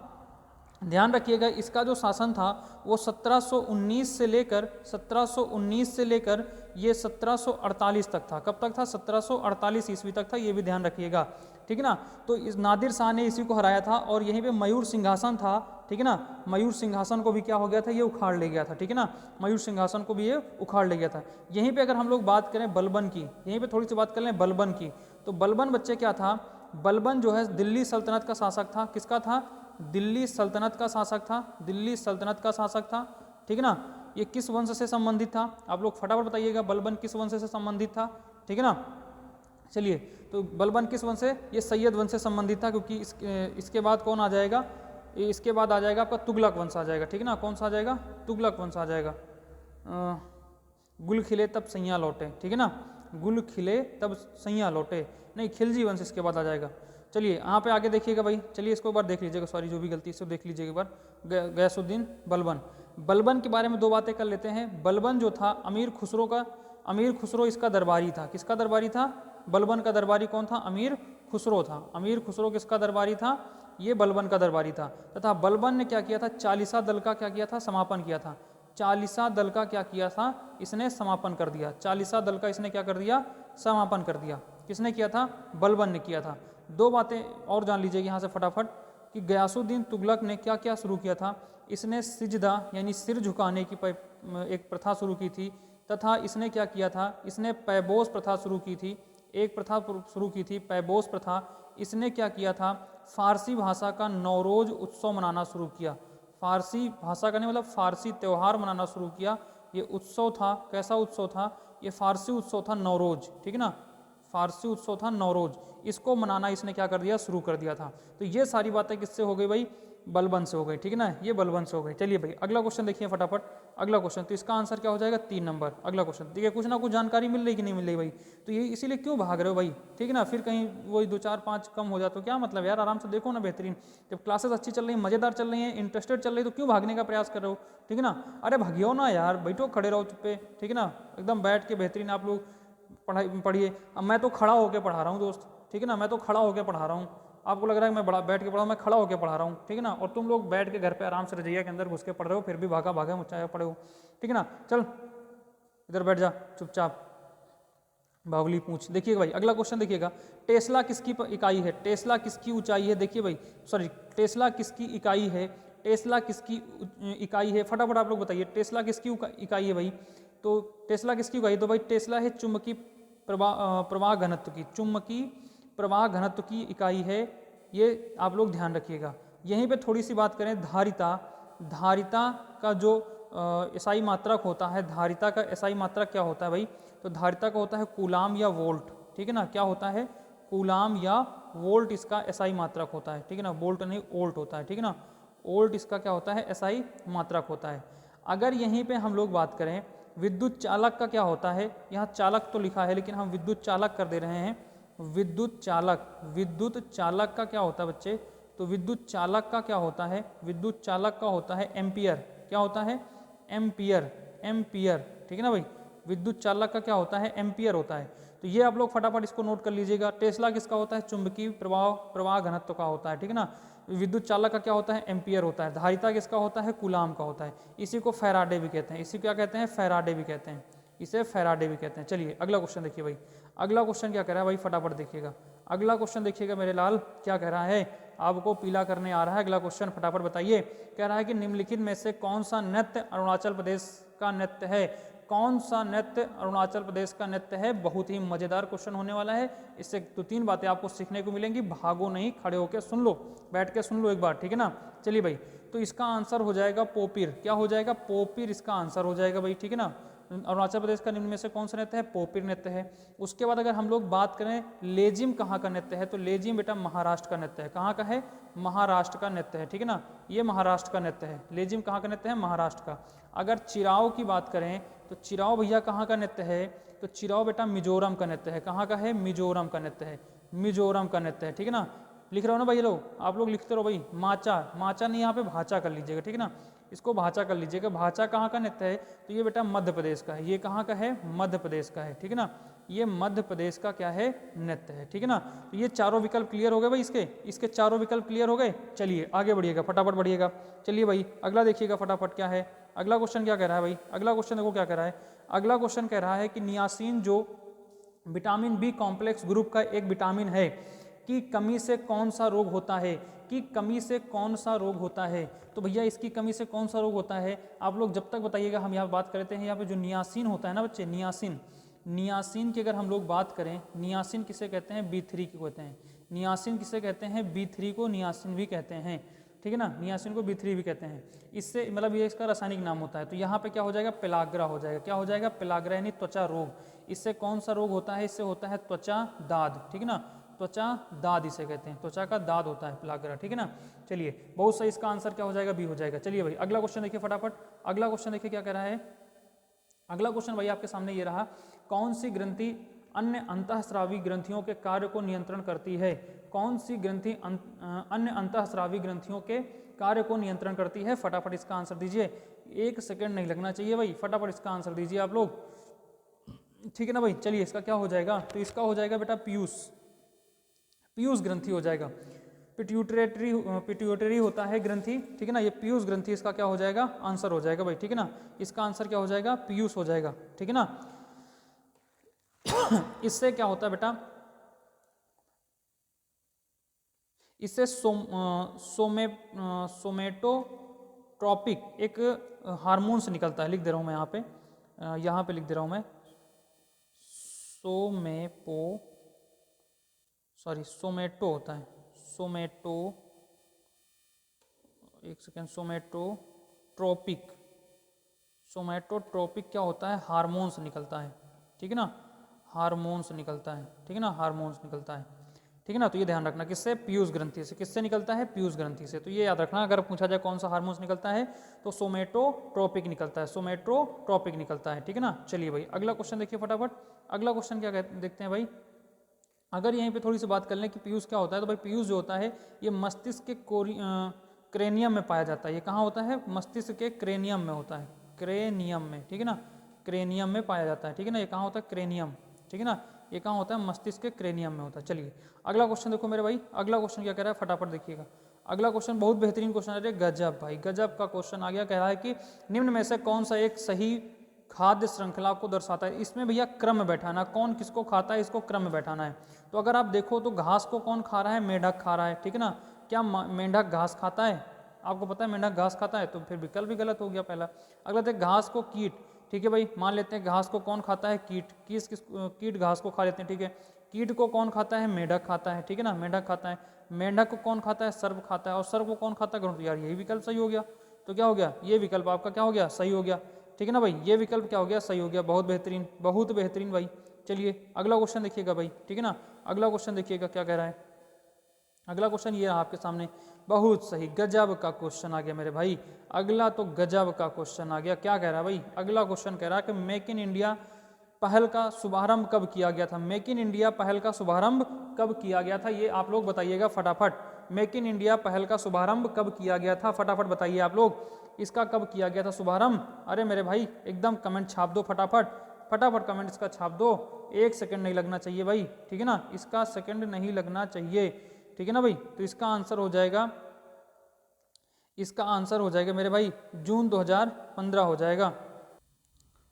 ध्यान रखिएगा, इसका जो शासन था वो 1719 से लेकर ये 1748 तक था। कब तक था? 1748 ईस्वी तक था, ये भी ध्यान रखिएगा, ठीक है ना। तो इस नादिर शाह ने इसी को हराया था। और यहीं पे मयूर सिंहासन था, ठीक है ना। मयूर सिंहासन को भी क्या हो गया था? ये उखाड़ ले गया था, ठीक है ना। मयूर सिंहासन को भी ये उखाड़ ले गया था। यहीं पे अगर हम लोग बात करें बलबन की, यहीं पे थोड़ी सी बात कर लें बलबन की, तो बलबन बच्चे क्या था? बलबन जो है दिल्ली सल्तनत का शासक था। किसका था? दिल्ली सल्तनत का शासक था, दिल्ली सल्तनत का शासक था, ठीक है ना। ये किस वंश से संबंधित था? आप लोग फटाफट बताइएगा, बलबन किस वंश से संबंधित था, ठीक है ना। चलिए, तो बलबन किस वंश से? ये सैयद वंश से संबंधित था, क्योंकि इसके बाद कौन आ जाएगा? इसके बाद आ जाएगा आपका तुगलक वंश आ जाएगा, ठीक है ना। कौन सा आ जाएगा? तुगलक वंश आ जाएगा। गुल खिले तब सैया लौटे, ठीक है ना, गुल खिले तब सैया लौटे, नहीं, खिलजी वंश इसके बाद आ जाएगा। चलिए यहाँ पे आगे देखिएगा भाई, चलिए इसको एक बार देख लीजिएगा, सॉरी जो भी गलती से देख लीजिएगा एक बार। गयासुद्दीन बलबन, बलबन के बारे में 2 बातें कर लेते हैं। बलबन जो था अमीर खुसरो इसका दरबारी था। किसका दरबारी था? बलबन का दरबारी कौन था? अमीर खुसरो था। अमीर खुसरो किसका दरबारी था? ये बलबन का दरबारी था। तथा बलबन ने क्या किया था? चालीसा दल का क्या किया था? समापन किया था। चालीसा दल का क्या किया था? इसने समापन कर दिया। चालीसा दल का इसने क्या कर दिया? समापन कर दिया। किसने किया था? बलबन ने किया था। 2 बातें और जान लीजिए यहाँ से फटाफट, कि गयासुद्दीन तुगलक ने क्या क्या शुरू किया था? इसने सिजदा यानी सिर झुकाने की एक प्रथा शुरू की थी। तथा इसने क्या किया था? इसने पैबोस प्रथा शुरू की थी, एक प्रथा शुरू की थी, पैबोस प्रथा। इसने क्या किया था? फारसी भाषा का नौरोज उत्सव मनाना शुरू किया। फारसी भाषा का नहीं, मतलब फारसी त्यौहार मनाना शुरू किया। ये उत्सव था, कैसा उत्सव था? ये फारसी उत्सव था नौरोज, ठीक है ना, फारसी उत्सव था नौरोज। इसको मनाना इसने क्या कर दिया? शुरू कर दिया था। तो ये सारी बातें किससे हो गई भाई? बलबन से हो गई, ठीक है ना, ये बलबन से हो गई। चलिए भाई अगला क्वेश्चन देखिए फटाफट। अगला क्वेश्चन, तो इसका आंसर क्या हो जाएगा? 3 नंबर। अगला क्वेश्चन देखिए, कुछ ना कुछ जानकारी मिल रही कि नहीं मिल रही भाई? तो ये इसीलिए क्यों भाग रहे हो भाई, ठीक है ना, फिर कहीं वही 2 4 5 कम हो जाए तो क्या मतलब यार, आराम से देखो ना, बेहतरीन। जब क्लासेस अच्छी चल रही है, मज़ेदार चल रही है, इंटरेस्टेड चल रही है, तो क्यों भागने का प्रयास कर रहे हो, ठीक है ना। अरे भागियो ना यार, बैठो, खड़े रहो चुप्पे, ठीक है ना, एकदम बैठ के बेहतरीन आप लोग पढ़िए। अब मैं तो खड़ा होकर पढ़ा रहा हूँ दोस्त, ठीक है ना, मैं तो खड़ा होकर पढ़ा रहा हूँ। आपको लग रहा है मैं बैठ के पढ़ा हूँ, मैं खड़ा होकर पढ़ा रहा हूँ, ठीक है ना। और तुम लोग बैठ के घर पे आराम से रजैया के अंदर घुस के पढ़ रहे हो, फिर भी भागा भागा मुझे पढ़े हो, ठीक है ना। चल इधर बैठ जा चुपचाप, बावली पूछ। देखिएगा भाई अगला क्वेश्चन देखिएगा, टेस्ला किसकी इकाई है? टेस्ला किसकी ऊंचाई है? देखिए भाई, सॉरी, टेस्ला किसकी इकाई है? टेस्ला किसकी इकाई है? फटाफट आप लोग बताइए, टेस्ला किसकी इकाई है भाई? तो टेस्ला किसकी इकाई? तो भाई टेस्ला है चुंबकीय प्रवाह घनत्व की, चुंबकीय प्रवाह घनत्व की इकाई है। ये आप लोग ध्यान रखिएगा। यहीं पे थोड़ी सी बात करें, धारिता का जो एसआई मात्रक होता है, धारिता का एसआई मात्रक क्या होता है भाई? तो धारिता का होता है कूलाम या वोल्ट, ठीक है ना, क्या होता है, कूलाम या वोल्ट इसका एसआई मात्रक होता है, ठीक है ना, वोल्ट नहीं वोल्ट होता है, ठीक है ना, वोल्ट इसका क्या होता है, एसआई मात्रक होता है। अगर यहीं पे हम लोग बात करें विद्युत चालक का क्या होता है, यहाँ चालक तो लिखा है लेकिन हम विद्युत चालक कर दे रहे हैं, विद्युत चालक का क्या होता है बच्चे, तो विद्युत चालक का क्या होता है, विद्युत चालक का होता है एम्पियर, क्या होता है, एम्पियर, ठीक है ना भाई, विद्युत चालक का क्या होता है, एम्पियर होता है। तो ये आप लोग फटाफट इसको नोट कर लीजिएगा। टेस्ला किसका होता है, चुंबकीय प्रवाह घनत्व का होता है, ठीक है ना। विद्युत चालक का क्या होता है, एम्पियर होता है। धारिता किसका होता है, कूलाम का होता है। इसी को फैराडे भी कहते हैं, इसी क्या कहते हैं, फैराडे भी कहते हैं, इसे फैराडे भी कहते हैं। चलिए अगला क्वेश्चन देखिए भाई, अगला क्वेश्चन क्या कह रहा है भाई, फटाफट देखिएगा। अगला क्वेश्चन देखिएगा मेरे लाल, क्या कह रहा है, आपको पीला करने आ रहा है। अगला क्वेश्चन फटाफट बताइए। कह रहा है कि निम्नलिखित में से कौन सा नृत्य अरुणाचल प्रदेश का नृत्य है, कौन सा नृत्य अरुणाचल प्रदेश का नृत्य है। बहुत ही मजेदार क्वेश्चन होने वाला है, इससे 2-3 बातें आपको सीखने को मिलेंगी। भागो नहीं, खड़े होकर सुन लो, बैठ के सुन लो एक बार, ठीक है ना। चलिए भाई, तो इसका आंसर हो जाएगा पोपीर, क्या हो जाएगा, पोपीर इसका आंसर हो जाएगा भाई, ठीक है ना। अरुणाचल प्रदेश का निम्न में से कौन सा नृत्य है, पोपीर नृत्य है। उसके बाद अगर हम लोग बात करें लेजिम कहाँ का नृत्य है, तो लेजिम बेटा महाराष्ट्र का नृत्य है। कहाँ का है, महाराष्ट्र का नृत्य है, ठीक है ना, ये महाराष्ट्र का नृत्य है। लेजिम कहाँ का नृत्य है, महाराष्ट्र का। अगर चिराव की बात करें तो चिराव भैया कहाँ का नृत्य है, तो चिराव बेटा मिजोरम का नृत्य है। कहाँ का है, मिजोरम का नृत्य है, मिजोरम का नृत्य है, ठीक है ना। लिख रहे हो ना भाई लोग, आप लोग लिखते रहो भाई। माचा, माचा नहीं, यहाँ पे भाचा कर लीजिएगा, ठीक है ना, इसको भाचा कर लीजिएगा। भाचा कहाँ का नृत्य है, तो ये बेटा मध्य प्रदेश का है। ये कहाँ का है, मध्य प्रदेश का है, ठीक है ना, ये मध्य प्रदेश का क्या है, नृत्य है, ठीक है ना। तो ये चारों विकल्प क्लियर हो गए भाई, इसके चारों विकल्प क्लियर हो गए। चलिए आगे बढ़िएगा, फटाफट बढ़िएगा। चलिए भाई अगला देखिएगा फटाफट, क्या है अगला क्वेश्चन, क्या कह रहा है भाई, अगला क्वेश्चन देखो क्या कह रहा है। अगला क्वेश्चन कह रहा है कि नियासिन जो विटामिन बी कॉम्प्लेक्स ग्रुप का एक विटामिन है, की कमी से कौन सा रोग होता है, की कमी से कौन सा रोग होता है। तो भैया इसकी कमी से कौन सा रोग होता है, आप लोग जब तक बताइएगा। हम यहाँ बात करते हैं यहाँ पे जो नियासिन होता है ना बच्चे, नियासिन, नियासिन की अगर हम लोग बात करें, नियासिन किसे कहते हैं, B3 को कहते हैं। नियासिन किसे कहते हैं, B3 को नियासिन भी कहते हैं, ठीक है ना, नियासिन को B3 भी कहते हैं। इससे मतलब ये इसका रासायनिक नाम होता है। तो यहाँ पे क्या हो जाएगा, पेलाग्रा हो जाएगा। क्या हो जाएगा, पेलाग्रा यानी त्वचा रोग। इससे कौन सा रोग होता है, इससे होता है त्वचा दाद, ठीक है ना, त्वचा दाद इसे कहते हैं, त्वचा का दाद होता है पेलाग्रा, ठीक है ना। चलिए बहुत सही, इसका आंसर क्या हो जाएगा, बी हो जाएगा। चलिए भाई अगला क्वेश्चन देखिए फटाफट, अगला क्वेश्चन देखिए क्या कह रहा है। अगला क्वेश्चन भाई आपके सामने ये रहा, कौन सी ग्रंथि अन्य अंतःस्रावी ग्रंथियों के कार्य को नियंत्रण करती है। कौन सी ग्रंथि अन्य अंतःस्रावी ग्रंथियों के कार्य को नियंत्रण करती है। फटाफट इसका आंसर दीजिए, 1 सेकंड नहीं लगना चाहिए भाई, फटाफट इसका आंसर दीजिए आप लोग, ठीक है ना भाई। चलिए इसका क्या हो जाएगा, तो इसका हो जाएगा बेटा पीयूष, पीयूष ग्रंथि हो जाएगा। पिट्यूटरी होता है ग्रंथि, ठीक है ना, ये पीयूष ग्रंथि इसका क्या हो जाएगा, आंसर हो जाएगा भाई, ठीक है ना। इसका आंसर क्या हो जाएगा, पीयूष हो जाएगा, ठीक है ना। इससे क्या होता है बेटा, इससे सोमेटोट्रॉपिक एक हार्मोन्स निकलता है। लिख दे रहा हूँ मैं यहाँ पे लिख दे रहा हूँ मैं, सोमेटो होता है, सोमेटोट्रॉपिक क्या होता है, हार्मोन्स निकलता है, ठीक है ना, हार्मोन्स निकलता है, ठीक है ना, हार्मोन्स निकलता है, ठीक है ना। तो ये ध्यान रखना, किससे, पीयूष ग्रंथि से। किससे निकलता है, पीयूष ग्रंथि से। तो ये याद रखना, अगर पूछा जाए कौन सा हार्मोन्स निकलता है, तो सोमेटोट्रॉपिक निकलता है, सोमेटोट्रॉपिक निकलता है, ठीक है ना। चलिए भाई अगला क्वेश्चन देखिए फटाफट, अगला क्वेश्चन क्या देखते हैं भाई। अगर यहीं पे थोड़ी सी बात कर लें कि पीयूष क्या होता है, तो भाई पीयूष जो होता है ये मस्तिष्क के क्रेनियम में पाया जाता है। ये कहाँ होता है, मस्तिष्क के क्रेनियम में होता है, क्रेनियम में, ठीक है ना, क्रेनियम में पाया जाता है, ठीक है ना। ये कहाँ होता है, क्रेनियम, ठीक है ना, ये कहाँ होता है, मस्तिष्क के क्रेनियम में होता है। चलिए अगला क्वेश्चन देखो मेरे भाई, अगला क्वेश्चन क्या कह रहा है, फटाफट देखिएगा। अगला क्वेश्चन बहुत बेहतरीन क्वेश्चन है, गजब भाई, गजब का क्वेश्चन आ गया। कह रहा है कि निम्न में से कौन सा एक सही खाद्य श्रृंखला को दर्शाता है। इसमें भैया क्रम में बैठाना, कौन किसको खाता है, इसको क्रम में बैठाना है। तो अगर आप देखो तो घास को कौन खा रहा है, मेंढक खा रहा है, ठीक है ना। क्या मेंढक घास खाता है, आपको पता है मेंढक घास खाता है, तो फिर विकल्प भी गलत हो गया पहला। अगला थे घास को कीट, ठीक है भाई, मान लेते हैं घास को कौन खाता है, कीट, कीट घास को खा लेते हैं, ठीक है। कीट को कौन खाता है, मेंढक खाता है, ठीक है ना, मेंढक खाता है। मेंढक को कौन खाता है, सर्प खाता है, और सर्प को कौन खाता है, गरुड़। यार यही विकल्प सही हो गया, तो क्या हो गया, ये विकल्प आपका क्या हो गया, सही हो गया, ठीक है ना भाई, ये विकल्प क्या हो गया, सही हो गया। बहुत बेहतरीन, बहुत बेहतरीन भाई, चलिए अगला क्वेश्चन देखिएगा भाई, ठीक है ना। अगला क्वेश्चन देखिएगा क्या कह रहा है। अगला क्वेश्चन ये रहा आपके सामने, बहुत सही, गजब का क्वेश्चन आ गया मेरे भाई। अगला तो गजब का क्वेश्चन आ गया। क्या कह रहा है भाई, अगला क्वेश्चन कह रहा है कि मेक इन इंडिया पहल का शुभारंभ कब किया गया था। मेक इन इंडिया पहल का शुभारंभ कब किया गया था, ये आप लोग बताइएगा फटाफट। मेक इन इंडिया पहल का शुभारंभ कब किया गया था, फटाफट बताइए आप लोग, इसका कब किया गया था शुभारंभ। अरे मेरे भाई एकदम कमेंट छाप दो फटाफट, फटाफट कमेंट इसका छाप दो, 1 सेकंड नहीं लगना चाहिए भाई, ठीक है ना, इसका सेकंड नहीं लगना चाहिए, ठीक है ना भाई। तो इसका आंसर हो जाएगा, इसका आंसर हो जाएगा मेरे भाई जून 2015 हो जाएगा।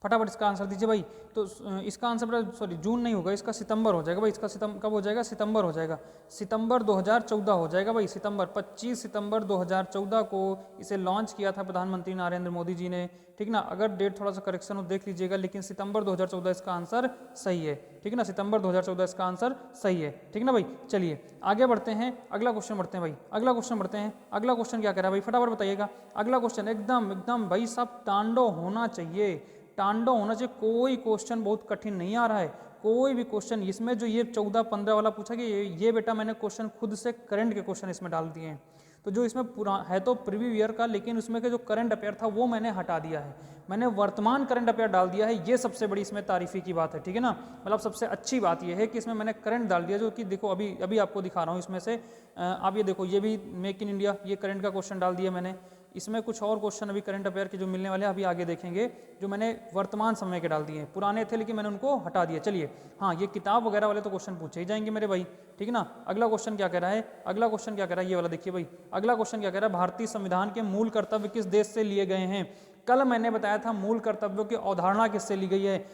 फटाफट इसका आंसर दीजिए भाई। तो इसका आंसर सॉरी जून नहीं होगा, इसका सितंबर हो जाएगा भाई। इसका कब हो जाएगा, सितंबर हो जाएगा, सितंबर 2014 हो जाएगा भाई। सितंबर 25 सितंबर 2014 को इसे लॉन्च किया था प्रधानमंत्री नरेंद्र मोदी जी ने, ठीक ना। अगर डेट थोड़ा सा करेक्शन हो देख लीजिएगा, लेकिन सितंबर 2014 इसका आंसर सही है, ठीक है ना। सितंबर 2014 इसका आंसर सही है, ठीक ना भाई। चलिए आगे बढ़ते हैं, अगला क्वेश्चन बढ़ते हैं भाई, अगला क्वेश्चन बढ़ते हैं। अगला क्वेश्चन क्या कह रहा है भाई, फटाफट बताइएगा। अगला क्वेश्चन एकदम एकदम भाई सब तांडव होना चाहिए, तांडव होना चाहिए। कोई क्वेश्चन बहुत कठिन नहीं आ रहा है, कोई भी क्वेश्चन इसमें जो ये 14-15 वाला पूछा कि ये बेटा मैंने क्वेश्चन खुद से करंट के क्वेश्चन इसमें डाल दिए हैं। तो जो इसमें पूरा है तो प्रीवियस ईयर का, लेकिन उसमें के जो करंट अफेयर था वो मैंने हटा दिया है, मैंने वर्तमान करंट अफेयर डाल दिया है। ये सबसे बड़ी इसमें तारीफी की बात है, ठीक है ना। मतलब सबसे अच्छी बात ये है कि इसमें मैंने करंट डाल दिया, जो कि देखो अभी अभी आपको दिखा रहा हूँ इसमें से। आप ये देखो, ये भी मेक इन इंडिया, ये करंट का क्वेश्चन डाल दिया मैंने। इसमें कुछ और क्वेश्चन अभी करंट अफेयर के जो मिलने वाले हैं अभी आगे देखेंगे, जो मैंने वर्तमान समय के डाल दिए हैं। पुराने थे लेकिन मैंने उनको हटा दिया। चलिए हाँ, ये किताब वगैरह वाले तो क्वेश्चन पूछे ही जाएंगे मेरे भाई, ठीक है ना। अगला क्वेश्चन क्या कह रहा है, अगला क्वेश्चन क्या कह रहा है, ये वाला देखिए भाई। अगला क्वेश्चन क्या कह रहा है, भारतीय संविधान के मूल कर्तव्य किस देश से लिए गए हैं। कल मैंने बताया था मूल कर्तव्यों की अवधारणा किससे ली गई है,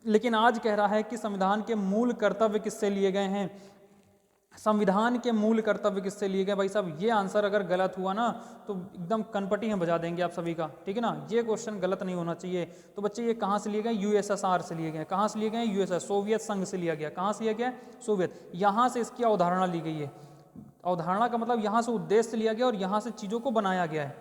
लेकिन आज कह रहा है कि संविधान के मूल कर्तव्य किससे लिए गए हैं। संविधान के मूल कर्तव्य किससे लिए गए भाई साहब। ये आंसर अगर गलत हुआ ना तो एकदम कनपटी हम बजा देंगे आप सभी का, ठीक है ना। ये क्वेश्चन गलत नहीं होना चाहिए। तो बच्चे ये कहाँ से लिए गए, यूएसएसआर से लिए गए। कहाँ से लिए गए, यूएसएस, सोवियत संघ से लिया गया। कहाँ से लिया गया, सोवियत। यहाँ से इसकी अवधारणा ली गई है। अवधारणा का मतलब यहाँ से उद्देश्य लिया गया और यहाँ से चीज़ों को बनाया गया है,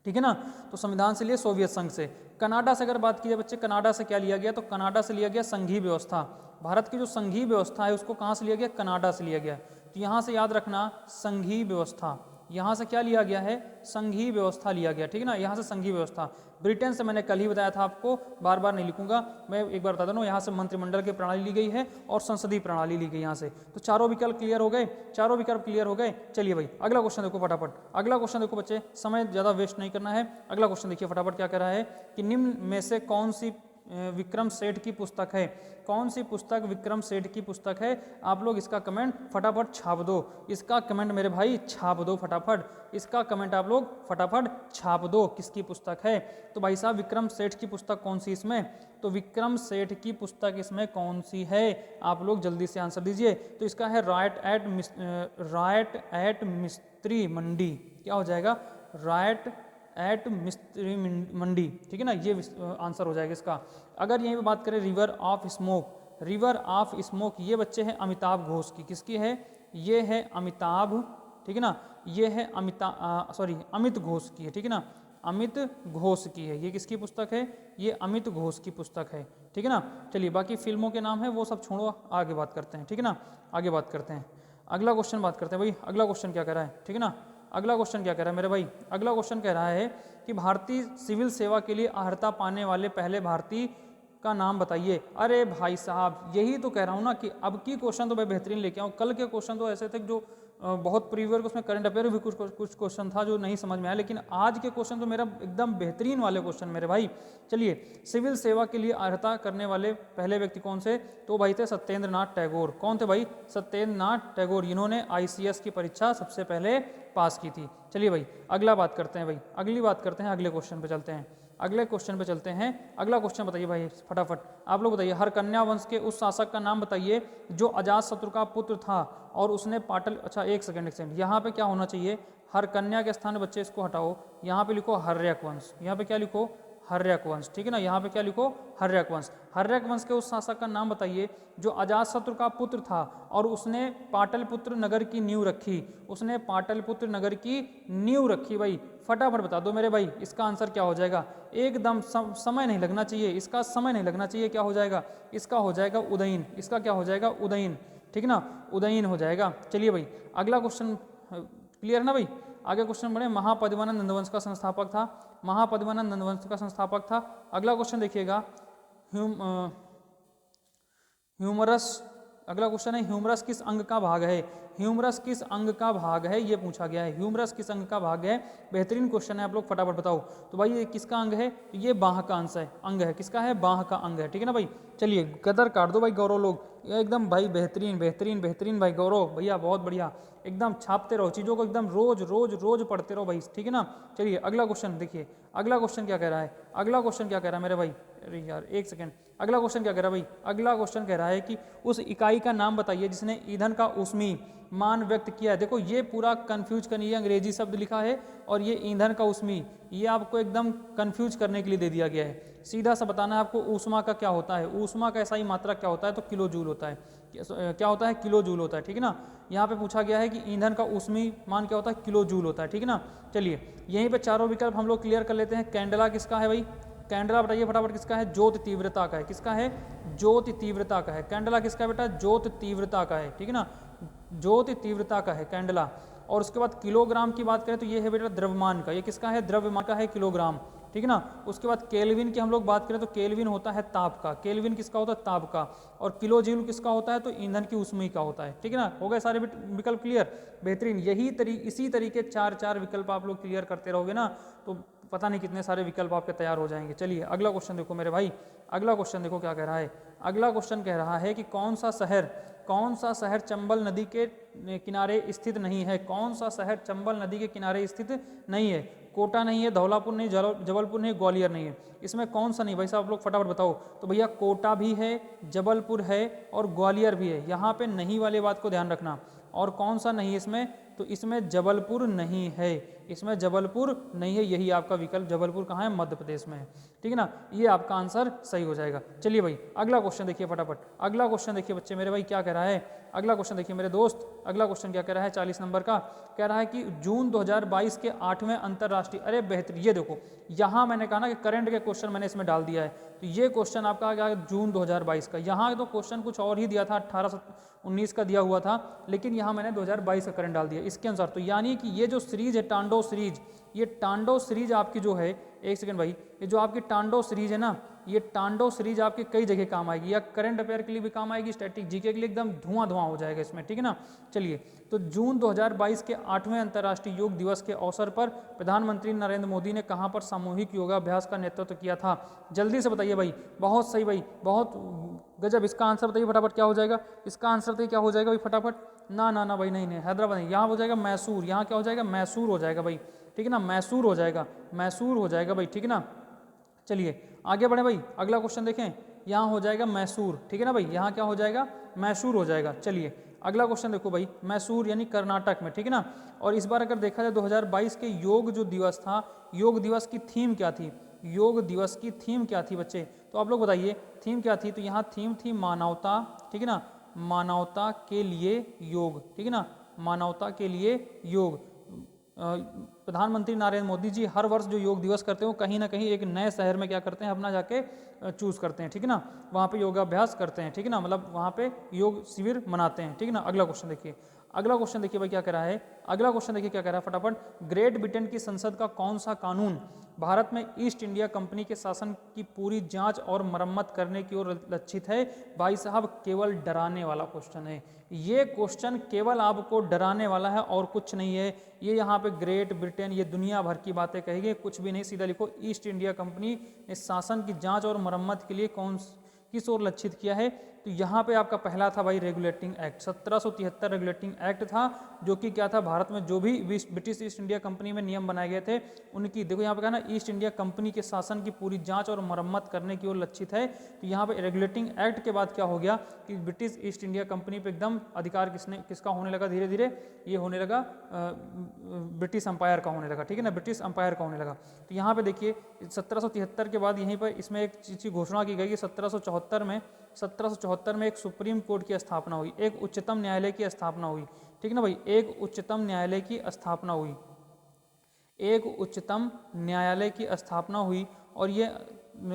ठीक है ना। तो संविधान से लिए सोवियत संघ से। कनाडा से अगर बात की जाए बच्चे, कनाडा से क्या लिया गया, तो कनाडा से लिया गया संघीय व्यवस्था। भारत की जो संघीय व्यवस्था है उसको कहाँ से लिया गया, कनाडा से लिया गया। तो यहाँ से याद रखना संघीय व्यवस्था, यहाँ से क्या लिया गया है, संघीय व्यवस्था लिया गया, ठीक है ना। यहाँ से संघीय व्यवस्था। ब्रिटेन से मैंने कल ही बताया था आपको, बार बार नहीं लिखूंगा, मैं एक बार बता दूँ, यहाँ से मंत्रिमंडल की प्रणाली ली गई है और संसदीय प्रणाली ली गई यहाँ से। तो चारों विकल्प क्लियर हो गए, चारों विकल्प क्लियर हो गए। चलिए भाई अगला क्वेश्चन देखो फटाफट। अगला क्वेश्चन देखो बच्चे, समय ज़्यादा वेस्ट नहीं करना है। अगला क्वेश्चन देखिए फटाफट क्या कह रहा है कि निम्न में से कौन सी विक्रम सेठ की पुस्तक है। कौन सी पुस्तक विक्रम सेठ की पुस्तक है। आप लोग इसका कमेंट फटाफट छाप दो, इसका कमेंट मेरे भाई छाप दो फटाफट, इसका कमेंट आप लोग फटाफट छाप दो, किसकी पुस्तक है। तो भाई साहब विक्रम सेठ की पुस्तक कौन सी इसमें, तो विक्रम सेठ की पुस्तक इसमें कौन सी है, आप लोग जल्दी से आंसर दीजिए। तो इसका है राइट एट मिस्त्री मंडी। क्या हो जाएगा, राइट एट मिस्त्री मंडी, ठीक है ना। ये आंसर हो जाएगा इसका। अगर यहीं पे बात करें river of smoke, river of smoke, ये बच्चे हैं अमिताभ घोष की। किसकी है, ये है अमिताभ, ठीक है ना। ये है अमित घोष की है, ठीक है ना। अमित घोष की है, ये किसकी पुस्तक है, ये अमित घोष की पुस्तक है, ठीक है ना। चलिए बाकी फिल्मों के नाम है वो सब छोड़ो, आगे बात करते हैं, ठीक है ना। आगे बात करते हैं, अगला क्वेश्चन बात करते हैं भाई। अगला क्वेश्चन क्या कह रहा है, ठीक है ना। अगला क्वेश्चन क्या कह रहा है मेरे भाई, अगला क्वेश्चन कह रहा है कि भारतीय सिविल सेवा के लिए अर्हता पाने वाले पहले भारतीय का नाम बताइए। अरे भाई साहब यही तो कह रहा हूँ ना कि अब की क्वेश्चन तो मैं बेहतरीन लेके आऊँ। कल के क्वेश्चन तो ऐसे थे जो बहुत प्रीवियर उसमें करंट अफेयर भी कुछ क्वेश्चन था जो नहीं समझ में आया, लेकिन आज के क्वेश्चन तो मेरा एकदम बेहतरीन वाले क्वेश्चन मेरे भाई। चलिए सिविल सेवा के लिए अर्हता करने वाले पहले व्यक्ति कौन से, तो भाई थे सत्येंद्र नाथ टैगोर। कौन थे भाई, सत्येंद्र नाथ टैगोर, इन्होंने ICS की परीक्षा सबसे पहले पास की थी। चलिए भाई अगला बात करते हैं भाई, अगली बात करते हैं, अगले क्वेश्चन पे चलते हैं, अगले क्वेश्चन पे चलते हैं। अगला क्वेश्चन बताइए भाई फटाफट, आप लोग बताइए। हरकन्या वंश के उस शासक का नाम बताइए जो अजातशत्रु का पुत्र था और उसने पाटल, अच्छा एक सेकंड, यहाँ पे क्या होना चाहिए, हरकन्या के स्थान बच्चे इसको हटाओ, यहाँ पे लिखो हर्यक वंश। यहाँ पे क्या लिखो, हर्यक वंश, ठीक है ना। यहाँ पे क्या लिखो, हर्यक वंश। हर्यक वंश के उस शासक का नाम बताइए जो अजातशत्रु का पुत्र था और उसने पाटलिपुत्र नगर की नींव रखी। उसने पाटलिपुत्र नगर की नींव रखी भाई, फटाफट बता दो मेरे भाई, इसका आंसर क्या हो जाएगा। एकदम समय नहीं लगना चाहिए, इसका समय नहीं लगना चाहिए। क्या हो जाएगा, इसका हो जाएगा उदयन। इसका क्या हो जाएगा, उदयन, ठीक ना, उदयन हो जाएगा। चलिए भाई अगला क्वेश्चन क्लियर है ना भाई। आगे क्वेश्चन बढ़े। महापद्मानंद नंदवंश का संस्थापक था, महापद्मानंद नंदवंश का संस्थापक था। अगला क्वेश्चन देखिएगा, ह्यूमरस, अगला क्वेश्चन है ह्यूमरस किस अंग का भाग है। ह्यूमरस किस अंग का भाग है, ये पूछा गया है। ह्यूमरस किस अंग का भाग है, बेहतरीन क्वेश्चन है, आप लोग फटाफट बताओ। तो भाई ये किसका अंग है, तो ये बाह का अंग है। किसका है, बाह का अंग है, ठीक है ना भाई। चलिए कदर काट दो भाई गौरव लोग, एकदम भाई बेहतरीन बेहतरीन बेहतरीन भाई गौरव भैया, बहुत बढ़िया, एकदम छापते रहो चीज़ों को, एकदम रोज रोज रोज पढ़ते रहो भाई, ठीक है ना। चलिए अगला क्वेश्चन देखिए, अगला क्वेश्चन क्या कह रहा है, अगला क्वेश्चन क्या कह रहा है मेरे भाई, अरे यार एक सेकेंड, अगला क्वेश्चन क्या कह रहा है भाई, अगला क्वेश्चन कह रहा है कि उस इकाई का नाम बताइए जिसने ईंधन का ऊष्मीय मान व्यक्त किया है। देखो ये पूरा कंफ्यूज करने, ये अंग्रेजी शब्द लिखा है और ये ईंधन का ऊष्मीय, ये आपको एकदम कंफ्यूज करने के लिए दे दिया गया है। सीधा सा बताना है आपको ऊष्मा का क्या होता है, ऊष्मा का ऐसा ही मात्रा क्या होता है, तो किलो जूल होता है। क्या होता है, किलो जूल होता है, ठीक है ना। यहाँ पे पूछा गया है कि ईंधन का ऊष्मीय मान क्या होता है, किलो जूल होता है, ठीक है ना। चलिए यहीं पे चारों विकल्प हम लोग क्लियर कर लेते हैं। कैंडला किसका है भाई, कैंडला बताइए फटाफट किसका है, ज्योत तीव्रता का है। किसका है, ज्योत तीव्रता का है। कैंडला किसका है बेटा, ज्योत तीव्रता का है, ठीक है ना, ज्योत तीव्रता का है कैंडला। और उसके बाद किलोग्राम की बात करें तो ये है बेटा द्रव्यमान का, ये किसका है, द्रव्यमान का है, किलोग्राम, ठीक है ना। उसके बाद केल्विन की हम लोग बात करें तो केल्विन होता है ताप का, केल्विन किसका होता है, ताप का। और किलो जूल किसका होता है, तो ईंधन की ऊष्मीय का होता है, ठीक है ना। हो गए सारे विकल्प क्लियर, बेहतरीन। इसी तरीके चार विकल्प आप लोग क्लियर करते रहोगे ना तो पता नहीं कितने सारे विकल्प आपके तैयार हो जाएंगे। चलिए अगला क्वेश्चन देखो मेरे भाई, अगला क्वेश्चन देखो क्या कह रहा है। अगला क्वेश्चन कह रहा है कि कौन सा शहर चंबल नदी के किनारे स्थित नहीं है। कौन सा शहर चंबल नदी के किनारे स्थित नहीं है। कोटा नहीं है, धौलापुर नहीं, जबलपुर नहीं, ग्वालियर नहीं है। इसमें कौन सा नहीं भाई साहब, आप लोग फटाफट बताओ। तो भैया कोटा भी है, जबलपुर है और ग्वालियर भी है। यहाँ पे नहीं वाले बात को ध्यान रखना। और कौन सा नहीं इसमें, तो इसमें जबलपुर नहीं है, इसमें जबलपुर नहीं है, यही आपका विकल्प। जबलपुर कहाँ है, मध्य प्रदेश में है, ठीक है ना। ये आपका आंसर सही हो जाएगा। चलिए भाई अगला क्वेश्चन देखिए फटाफट, अगला क्वेश्चन देखिए बच्चे मेरे भाई क्या कह रहा है। अगला क्वेश्चन देखिए मेरे दोस्त, अगला क्वेश्चन क्या कह रहा है, 40 नंबर का कह रहा है कि जून 2022 के 8वें अंतर्राष्ट्रीय, अरे बेहतरीन, ये देखो यहाँ मैंने कहा ना कि करंट के क्वेश्चन मैंने इसमें डाल दिया है। तो ये क्वेश्चन आपका आ गया जून 2022 का। यहाँ तो क्वेश्चन कुछ और ही दिया था, 1819 का दिया हुआ था, लेकिन यहाँ मैंने 2022 का करंट डाल दिया इसके अनुसार। तो यानी कि ये जो सीरीज है तांडव सीरीज, ये तांडव सीरीज आपकी जो है, एक सेकंड भाई, ये जो आपकी तांडव सीरीज है ना, ये तांडव सीरीज आपके कई जगह काम आएगी, या करंट अफेयर के लिए भी काम आएगी, स्टैटिक जीके के लिए एकदम धुआं धुआं हो जाएगा इसमें, ठीक है ना। चलिए तो जून 2022 के 8वें अंतर्राष्ट्रीय योग दिवस के अवसर पर प्रधानमंत्री नरेंद्र मोदी ने कहां पर सामूहिक योगाभ्यास का नेतृत्व किया था। जल्दी से बताइए भाई, बहुत सही भाई, बहुत गजब। इसका आंसर बताइए फटाफट क्या हो जाएगा, इसका आंसर बताइए क्या हो जाएगा भाई फटाफट। ना ना ना भाई, नहीं नहीं, हैदराबाद नहीं, यहाँ हो जाएगा मैसूर, यहाँ क्या हो जाएगा, मैसूर हो जाएगा भाई, ठीक है ना, मैसूर हो जाएगा, मैसूर हो जाएगा भाई, ठीक है ना। चलिए आगे बढ़े भाई, अगला क्वेश्चन देखें, यहाँ हो जाएगा मैसूर, ठीक है ना भाई, यहाँ क्या हो जाएगा, मैसूर हो जाएगा। चलिए अगला क्वेश्चन देखो भाई, मैसूर यानी कर्नाटक में, ठीक है ना। और इस बार अगर देखा जाए 2022 के योग जो दिवस था, योग दिवस की थीम क्या थी, योग दिवस की थीम क्या थी बच्चे, तो आप लोग बताइए थीम क्या थी। तो यहाँ थीम थी मानवता, ठीक है ना, मानवता के लिए योग, ठीक है ना, मानवता के लिए योग। प्रधानमंत्री नरेंद्र मोदी जी हर वर्ष जो योग दिवस करते हैं वो कहीं ना कहीं एक नए शहर में क्या करते हैं, अपना जाके चूज करते हैं, ठीक है ना, वहाँ पे योगाभ्यास करते हैं, ठीक है ना, मतलब वहाँ पे योग शिविर मनाते हैं, ठीक है ना। अगला क्वेश्चन देखिए, अगला क्वेश्चन देखिए भाई क्या कह रहा है, अगला क्वेश्चन देखिए क्या कह रहा है फटाफट। ग्रेट ब्रिटेन की संसद का कौन सा कानून भारत में ईस्ट इंडिया कंपनी के शासन की पूरी जांच और मरम्मत करने की ओर लक्षित है। भाई साहब केवल डराने वाला क्वेश्चन है, ये क्वेश्चन केवल आपको डराने वाला है और कुछ नहीं है। ये यहाँ पे ग्रेट ब्रिटेन, ये दुनिया भर की बातें कहेगी, कुछ भी नहीं, सीधा लिखो ईस्ट इंडिया कंपनी ने शासन की जांच और मरम्मत के लिए किस ओर लक्षित किया है, तो यहाँ पे आपका पहला था भाई रेगुलेटिंग एक्ट, 1773 रेगुलेटिंग एक्ट था, जो कि क्या था, भारत में जो भी ब्रिटिश ईस्ट इंडिया कंपनी में नियम बनाए गए थे उनकी, देखो यहाँ पे कहा ना, ईस्ट इंडिया कंपनी के शासन की पूरी जांच और मरम्मत करने की ओर लक्षित है। तो यहाँ पे रेगुलेटिंग एक्ट के बाद क्या हो गया कि ब्रिटिश ईस्ट इंडिया कंपनी पे एकदम अधिकार किसका होने लगा, धीरे धीरे ये होने लगा ब्रिटिश अंपायर का होने लगा, ठीक है ना, ब्रिटिश अंपायर का होने लगा। तो यहाँ पे देखिए 1773 के बाद यहीं पर इसमें एक चीज़ की घोषणा की गई कि 1774 में एक सुप्रीम कोर्ट की स्थापना हुई, एक उच्चतम न्यायालय की स्थापना हुई, ठीक है ना भाई, एक उच्चतम न्यायालय की स्थापना हुई, एक उच्चतम न्यायालय की स्थापना हुई। और ये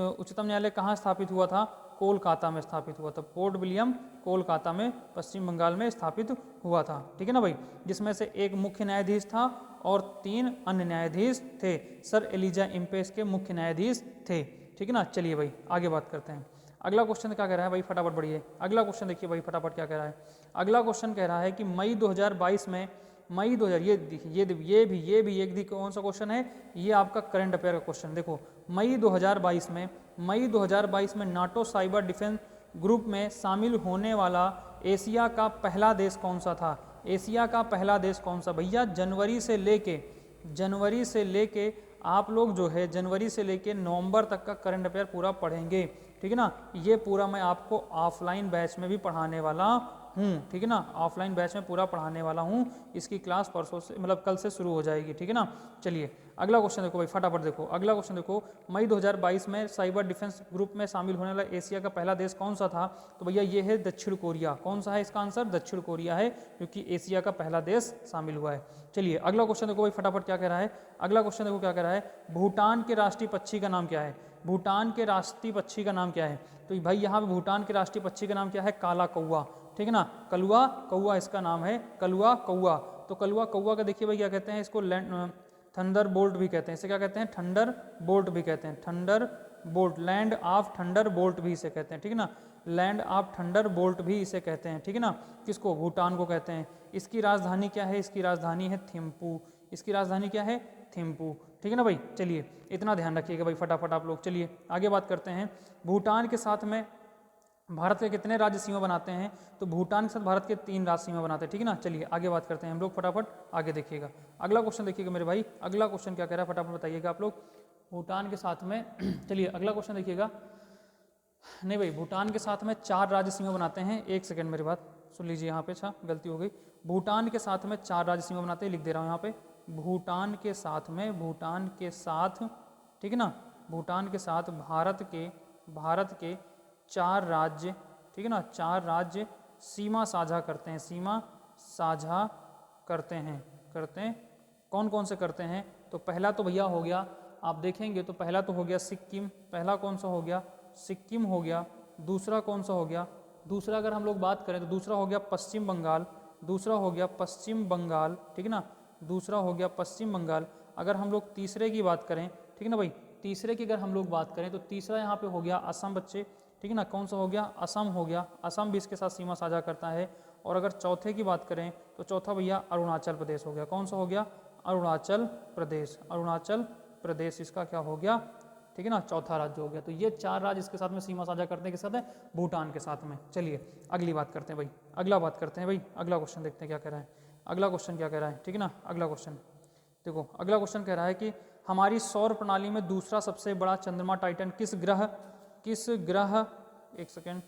उच्चतम न्यायालय कहाँ स्थापित हुआ था, कोलकाता में स्थापित हुआ था, पोर्ट विलियम कोलकाता में पश्चिम बंगाल में स्थापित हुआ था, ठीक है ना भाई, जिसमें से एक मुख्य न्यायाधीश था और 3 अन्य न्यायाधीश थे, सर एलिजा इम्पेस के मुख्य न्यायाधीश थे, ठीक है ना। चलिए भाई आगे बात करते हैं। अगला क्वेश्चन क्या कह रहा है भाई, फटाफट बढ़िए, अगला क्वेश्चन देखिए भाई फटाफट क्या कह रहा है। अगला क्वेश्चन कह रहा है कि मई 2022 में, मई 2000, ये भी एक दी कौन सा क्वेश्चन है, ये आपका करंट अफेयर का क्वेश्चन। देखो मई 2022 में नाटो साइबर डिफेंस ग्रुप में शामिल होने वाला एशिया का पहला देश कौन सा था, एशिया का पहला देश कौन सा भैया, जनवरी से लेके आप लोग जो है जनवरी से लेके नवंबर तक का करंट अफेयर पूरा पढ़ेंगे, ठीक है ना। ये पूरा मैं आपको ऑफलाइन बैच में भी पढ़ाने वाला हूँ, ठीक है ना, ऑफलाइन बैच में पूरा पढ़ाने वाला हूँ। इसकी क्लास परसों से, मतलब कल से शुरू हो जाएगी, ठीक है ना। चलिए अगला क्वेश्चन देखो भाई फटाफट देखो, अगला क्वेश्चन देखो, मई 2022 में साइबर डिफेंस ग्रुप में शामिल होने वाला एशिया का पहला देश कौन सा था, तो भैया ये है दक्षिण कोरिया। कौन सा है इसका आंसर, दक्षिण कोरिया है, क्योंकि एशिया का पहला देश शामिल हुआ है। चलिए अगला क्वेश्चन देखो भाई फटाफट क्या कह रहा है, अगला क्वेश्चन देखो क्या कह रहा है, भूटान के राष्ट्रीय पक्षी का नाम क्या है, भूटान के राष्ट्रीय पक्षी का नाम क्या है, तो भाई यहाँ पे भूटान के राष्ट्रीय पक्षी का नाम क्या है, काला कौवा, ठीक है ना, कलुआ कौवा इसका नाम है, कलुआ कौवा। तो कलुआ कौवा का देखिए भाई क्या कहते हैं इसको, थंडर बोल्ट भी कहते हैं, इसे क्या कहते हैं, थंडर बोल्ट भी कहते हैं, thunder bolt, land of thunder bolt भी इसे कहते हैं, ठीक है ना, लैंड ऑफ थंडर बोल्ट भी इसे कहते हैं, ठीक है ना, किसको, भूटान को कहते हैं। इसकी राजधानी क्या है, इसकी राजधानी है थिम्पू, इसकी राजधानी क्या है, थिम्पू, ठीक है ना भाई। चलिए इतना ध्यान रखिएगा भाई फटाफट आप लोग। चलिए आगे बात करते हैं, भूटान के साथ में भारत के कितने राज्य सीमा बनाते हैं, तो भूटान के साथ भारत के 3 राज्य सीमा बनाते हैं, ठीक है ना। चलिए आगे बात करते हैं हम लोग, फटाफट आगे देखिएगा। अगला क्वेश्चन देखिएगा मेरे भाई, अगला क्वेश्चन क्या कह रहा है फटाफट बताइएगा आप लोग, भूटान के साथ में चलिए अगला क्वेश्चन देखिएगा, नहीं भाई भूटान के साथ में 4 राज्य सीमा बनाते हैं, एक सेकेंड मेरी बात सुन लीजिए, यहाँ पे अच्छा गलती हो गई, भूटान के साथ में 4 राज्य सीमा बनाते हैं, लिख दे रहा हूँ यहाँ पे, भूटान के साथ, ठीक है ना, भूटान के साथ भारत के 4 राज्य, ठीक है ना, 4 राज्य सीमा साझा करते हैं, सीमा साझा करते हैं, कौन कौन से करते हैं, तो पहला तो भैया हो गया, आप देखेंगे तो पहला तो हो गया सिक्किम, पहला कौन सा हो गया, सिक्किम हो गया, दूसरा कौन सा हो गया, दूसरा अगर हम लोग बात करें तो दूसरा हो गया पश्चिम बंगाल, दूसरा हो गया पश्चिम बंगाल, ठीक है ना, दूसरा हो गया पश्चिम बंगाल। अगर हम लोग तीसरे की बात करें, ठीक है ना भाई, तीसरे की अगर हम लोग बात करें तो तीसरा यहाँ पे हो गया असम बच्चे, ठीक है ना, कौन सा हो गया, असम हो गया, असम भी इसके साथ सीमा साझा करता है। और अगर चौथे की बात करें तो चौथा भैया अरुणाचल प्रदेश हो गया, कौन सा हो गया, अरुणाचल प्रदेश इसका क्या हो गया, ठीक है ना, चौथा राज्य हो गया। तो ये 4 राज्य इसके साथ में सीमा साझा करते हैं, किसके साथ है, भूटान के साथ में। चलिए अगली बात करते हैं भाई, अगला क्वेश्चन देखते हैं क्या कह रहा है, अगला क्वेश्चन क्या कह रहा है, ठीक है ना। अगला क्वेश्चन देखो, अगला क्वेश्चन कह रहा है कि हमारी सौर प्रणाली में दूसरा सबसे बड़ा चंद्रमा टाइटन किस ग्रह, एक सेकेंड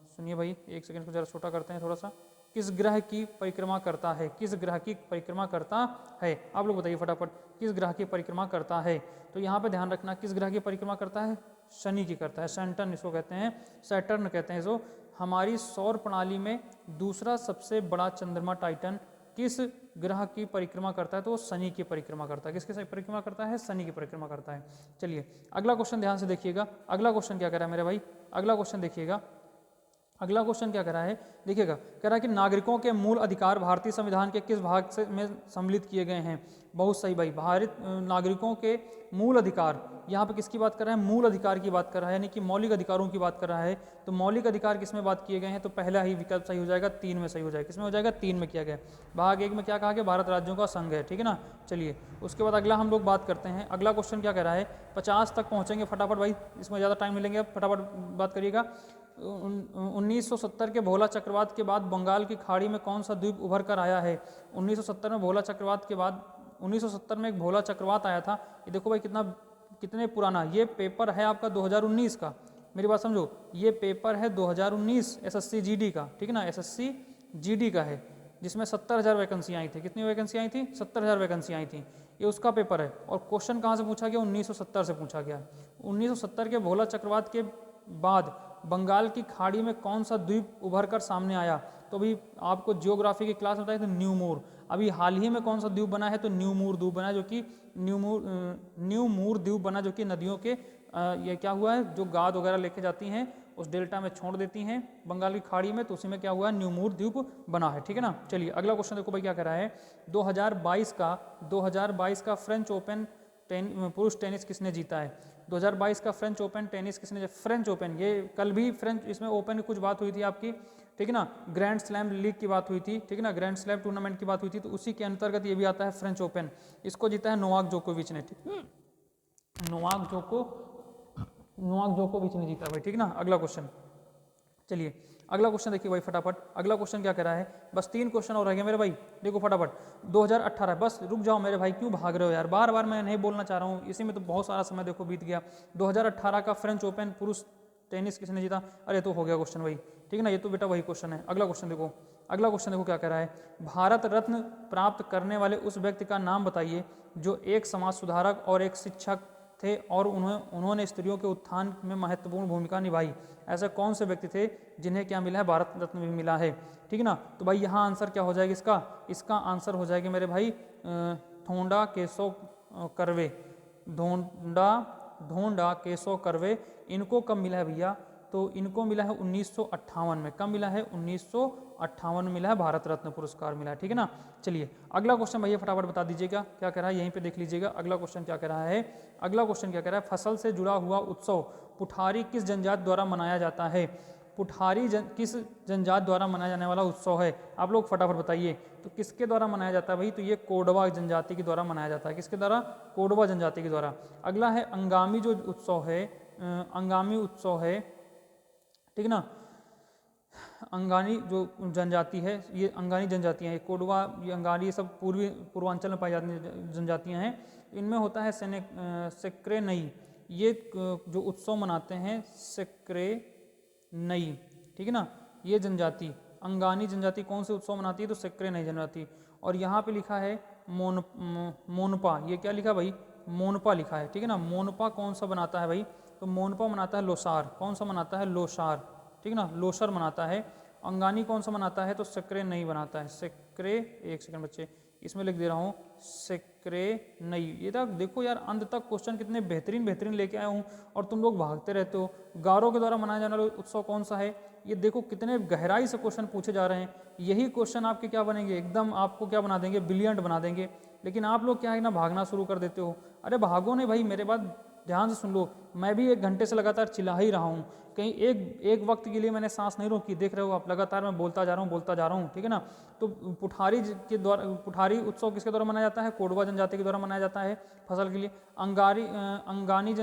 सुनिए भाई, एक सेकेंड को जरा छोटा करते हैं थोड़ा सा, किस ग्रह की परिक्रमा करता है, किस ग्रह की परिक्रमा करता है, आप लोग बताइए फटाफट, किस ग्रह की परिक्रमा करता है। तो यहाँ पे ध्यान रखना, किस ग्रह की परिक्रमा करता है, शनि की करता है, सैटर्न इसको कहते हैं, सैटर्न कहते हैं इसको। हमारी सौर प्रणाली में दूसरा सबसे बड़ा चंद्रमा टाइटन किस ग्रह की परिक्रमा करता है, तो वो शनि की परिक्रमा करता है, किसकी परिक्रमा करता है, शनि की परिक्रमा करता है। चलिए अगला क्वेश्चन ध्यान से देखिएगा, अगला क्वेश्चन क्या कह रहा है मेरे भाई, अगला क्वेश्चन देखिएगा, अगला क्वेश्चन क्या कह रहा है, देखिएगा, कह रहा है कि नागरिकों के मूल अधिकार भारतीय संविधान के किस भाग से में सम्मिलित किए गए हैं। बहुत सही भाई, भारत नागरिकों के मूल अधिकार, यहाँ पे किसकी बात कर रहा है, मूल अधिकार की बात कर रहा है, यानी कि मौलिक अधिकारों की बात कर रहा है। तो मौलिक अधिकार किस में बात किए गए हैं, तो पहला ही विकल्प सही हो जाएगा, 3 में सही हो जाएगा, किस में हो जाएगा, 3 में किया गया। भाग 1 में क्या कहा गया, भारत राज्यों का संघ है, ठीक है ना। चलिए उसके बाद अगला हम लोग बात करते हैं, अगला क्वेश्चन क्या कह रहा है, 50 तक पहुँचेंगे फटाफट भाई, इसमें ज़्यादा टाइम मिलेंगे, अब फटाफट बात करिएगा। 1970 के भोला चक्रवात के बाद बंगाल की खाड़ी में कौन सा द्वीप उभर कर आया है? 1970 में भोला चक्रवात के बाद 1970 में एक भोला चक्रवात आया था। ये देखो भाई कितने पुराना, ये पेपर है आपका 2019 का, मेरी बात समझो, ये पेपर है 2019 एसएससी जीडी का, ठीक है ना, एसएससी जीडी का है, जिसमें 70,000 वैकेंसी आई थी। कितनी वैकेंसी आई थी? 70,000 वैकेंसी आई थी। ये उसका पेपर है। और क्वेश्चन कहाँ से पूछा गया? 1970 से पूछा गया। 1970 के भोला चक्रवात के बाद बंगाल की खाड़ी में कौन सा द्वीप उभर कर सामने आया? तो अभी आपको जियोग्राफी की क्लास बताई तो न्यूमूर, अभी हाल ही में कौन सा द्वीप बना है? तो न्यूमूर द्वीप बना, जो कि न्यूमूर द्वीप बना, जो कि नदियों के ये क्या हुआ है, जो गाद वगैरह लेके जाती हैं उस डेल्टा में छोड़ देती हैं बंगाल की खाड़ी में, तो उसी में क्या हुआ है, न्यूमूर द्वीप बना है, ठीक है ना। चलिए अगला क्वेश्चन देखो भाई क्या कह रहा है। 2022 का फ्रेंच ओपन पुरुष टेनिस किसने जीता है? 2022 का फ्रेंच ओपन टेनिस किसने जीता? फ्रेंच ओपन, ये कल भी फ्रेंच इसमें ओपन की कुछ बात हुई थी आपकी, ठीक है ना, ग्रैंड स्लैम लीग की बात हुई थी, ठीक है ना, ग्रैंड स्लैम टूर्नामेंट की बात हुई थी, तो उसी के अंतर्गत ये भी आता है फ्रेंच ओपन। इसको जीता है नोवाक जोकोविच ने, नोवाक जोकोविच ने जीता भाई, ठीक है ना। अगला क्वेश्चन, चलिए अगला क्वेश्चन देखिए भाई फटाफट। अगला क्वेश्चन क्या कह रहा है? बस 3 क्वेश्चन और रह गए मेरे भाई, देखो फटाफट। 2018, बस रुक जाओ मेरे भाई, क्यों भाग रहे हो यार, बार बार मैं नहीं बोलना चाह रहा हूँ, इसी में तो बहुत सारा समय देखो बीत गया। 2018 का फ्रेंच ओपन पुरुष टेनिस किसने जीता? अरे तो हो गया क्वेश्चन भाई, ठीक है ना, ये तो बेटा वही क्वेश्चन है। अगला क्वेश्चन देखो, अगला क्वेश्चन देखो क्या कह रहा है। भारत रत्न प्राप्त करने वाले उस व्यक्ति का नाम बताइए जो एक समाज सुधारक और एक शिक्षक थे और उन्होंने स्त्रियों के उत्थान में महत्वपूर्ण भूमिका निभाई। ऐसे कौन से व्यक्ति थे जिन्हें क्या मिला है? भारत रत्न भी मिला है, ठीक है ना। तो भाई यहाँ आंसर क्या हो जाएगा इसका आंसर हो जाएगा मेरे भाई धोंडा केशव कर्वे, धोंडा केशव कर्वे। इनको कब मिला है भैया? तो इनको मिला है 1958 में। कब मिला है? 1958 में मिला है, भारत रत्न पुरस्कार मिला है, ठीक है ना। चलिए अगला क्वेश्चन भैया फटाफट बता दीजिएगा क्या कह रहा है, यहीं पे देख लीजिएगा। अगला क्वेश्चन क्या कह रहा है? अगला क्वेश्चन क्या कह रहा है? फसल से जुड़ा हुआ उत्सव पुठारी किस जनजाति द्वारा मनाया जाता है? पुठारी किस जनजाति द्वारा मनाया जाने वाला उत्सव है? आप लोग फटाफट बताइए। तो किसके द्वारा मनाया जाता है भाई? तो ये कोडवा जनजाति के द्वारा मनाया जाता है। किसके द्वारा? कोडवा जनजाति के द्वारा। अगला है अंगामी जो उत्सव है, अंगामी उत्सव है, ठीक है ना। अंगानी जो जनजाति है, ये अंगानी जनजातियाँ हैं, कोडवा, ये अंगानी, ये सब पूर्वांचल में पाई जाती जनजातियाँ हैं। इनमें होता है सेक्रे नई, ये जो उत्सव मनाते हैं सेक्रे नई, ठीक है ना। ये जनजाति अंगानी जनजाति कौन से उत्सव मनाती है? तो सेक्रे नई जनजाति। और यहाँ पे लिखा है मोनपा, ये क्या लिखा भाई? मोनपा लिखा है, ठीक है ना। मोनपा कौन सा बनाता है भाई? तो मोनपा मनाता है लोसार। कौन सा मनाता है? लोसार, ठीक है ना, लोसर मनाता है। अंगानी कौन सा मनाता है? तो सेक्रे नहीं बनाता है। सेक्रे, एक सेकंड बच्चे, इसमें लिख दे रहा हूँ सेक्रे नहीं। ये तक देखो यार, अंत तक क्वेश्चन कितने बेहतरीन लेके आया हूँ और तुम लोग भागते रहते हो। गारो के द्वारा मनाया जाने वाला उत्सव कौन सा है? ये देखो कितने गहराई से क्वेश्चन पूछे जा रहे हैं। यही क्वेश्चन आपके क्या बनेंगे, एकदम आपको क्या बना देंगे, ब्रिलियंट बना देंगे। लेकिन आप लोग क्या है ना, भागना शुरू कर देते हो। अरे भागो नहीं भाई, मेरे बात ध्यान से सुन लो। मैं भी 1 घंटे से लगातार चिल्ला ही रहा हूँ, कहीं एक वक्त के लिए मैंने सांस नहीं रोकी। देख रहे हो आप, लगातार मैं बोलता जा रहा हूँ, ठीक है ना। तो पुठारी के द्वारा, पुठारी उत्सव किसके द्वारा मनाया जाता है? कोडवा जनजाति के द्वारा मनाया जाता है फसल के लिए। अंगामी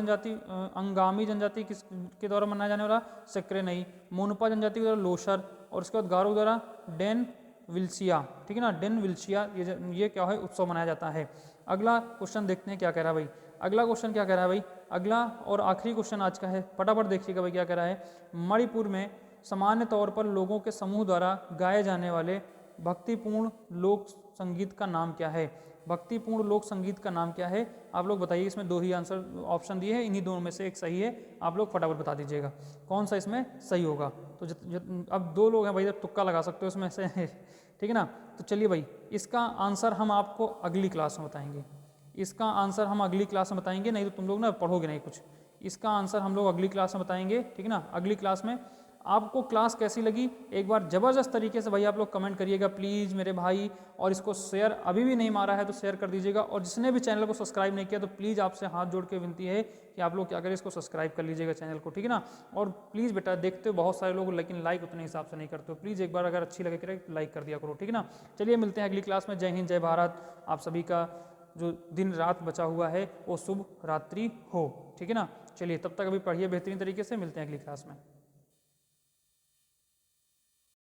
जनजाति किसके द्वारा मनाया जाने वाला? सेक्रे नहीं। मोनपा जनजाति के द्वारा लोसर, और उसके बाद गारो द्वारा डेन विल्सिया, ठीक है ना, डेन विल्सिया, ये क्या है, उत्सव मनाया जाता है। अगला क्वेश्चन देखते हैं क्या कह रहा है भाई। अगला क्वेश्चन क्या कह रहा है भाई? अगला और आखिरी क्वेश्चन आज का है, फटाफट देखिएगा भाई क्या कह रहा है। मणिपुर में सामान्य तौर पर लोगों के समूह द्वारा गाए जाने वाले भक्तिपूर्ण लोक संगीत का नाम क्या है? भक्तिपूर्ण लोक संगीत का नाम क्या है? आप लोग बताइए। इसमें 2 ही आंसर ऑप्शन दिए हैं, इन्हीं दोनों में से एक सही है। आप लोग फटाफट बता दीजिएगा कौन सा इसमें सही होगा। तो अब 2 लोग हैं भाई, जब तुक्का लगा सकते हो इसमें से ठीक है ना। तो चलिए भाई, इसका आंसर हम आपको अगली क्लास में बताएंगे। इसका आंसर हम अगली क्लास में बताएंगे, नहीं तो तुम लोग ना पढ़ोगे नहीं कुछ। इसका आंसर हम लोग अगली क्लास में बताएंगे, ठीक है ना। अगली क्लास में आपको क्लास कैसी लगी एक बार ज़बरदस्त तरीके से भाई आप लोग कमेंट करिएगा प्लीज़ मेरे भाई। और इसको शेयर अभी भी नहीं मारा है तो शेयर कर दीजिएगा। और जिसने भी चैनल को सब्सक्राइब नहीं किया तो प्लीज़ आपसे हाथ जोड़ के विनती है कि आप लोग क्या करें, इसको सब्सक्राइब कर लीजिएगा चैनल को, ठीक है ना। और प्लीज़ बेटा, देखते हो बहुत सारे लोग लेकिन लाइक उतने हिसाब से नहीं करते हो। प्लीज़ एक बार अगर अच्छी लगे करे लाइक कर दिया करो, ठीक है ना। चलिए मिलते हैं अगली क्लास में। जय हिंद, जय भारत। आप सभी का जो दिन रात बचा हुआ है वो शुभ रात्रि हो, ठीक है ना। चलिए तब तक अभी पढ़िए बेहतरीन तरीके से। मिलते हैं अगली क्लास में।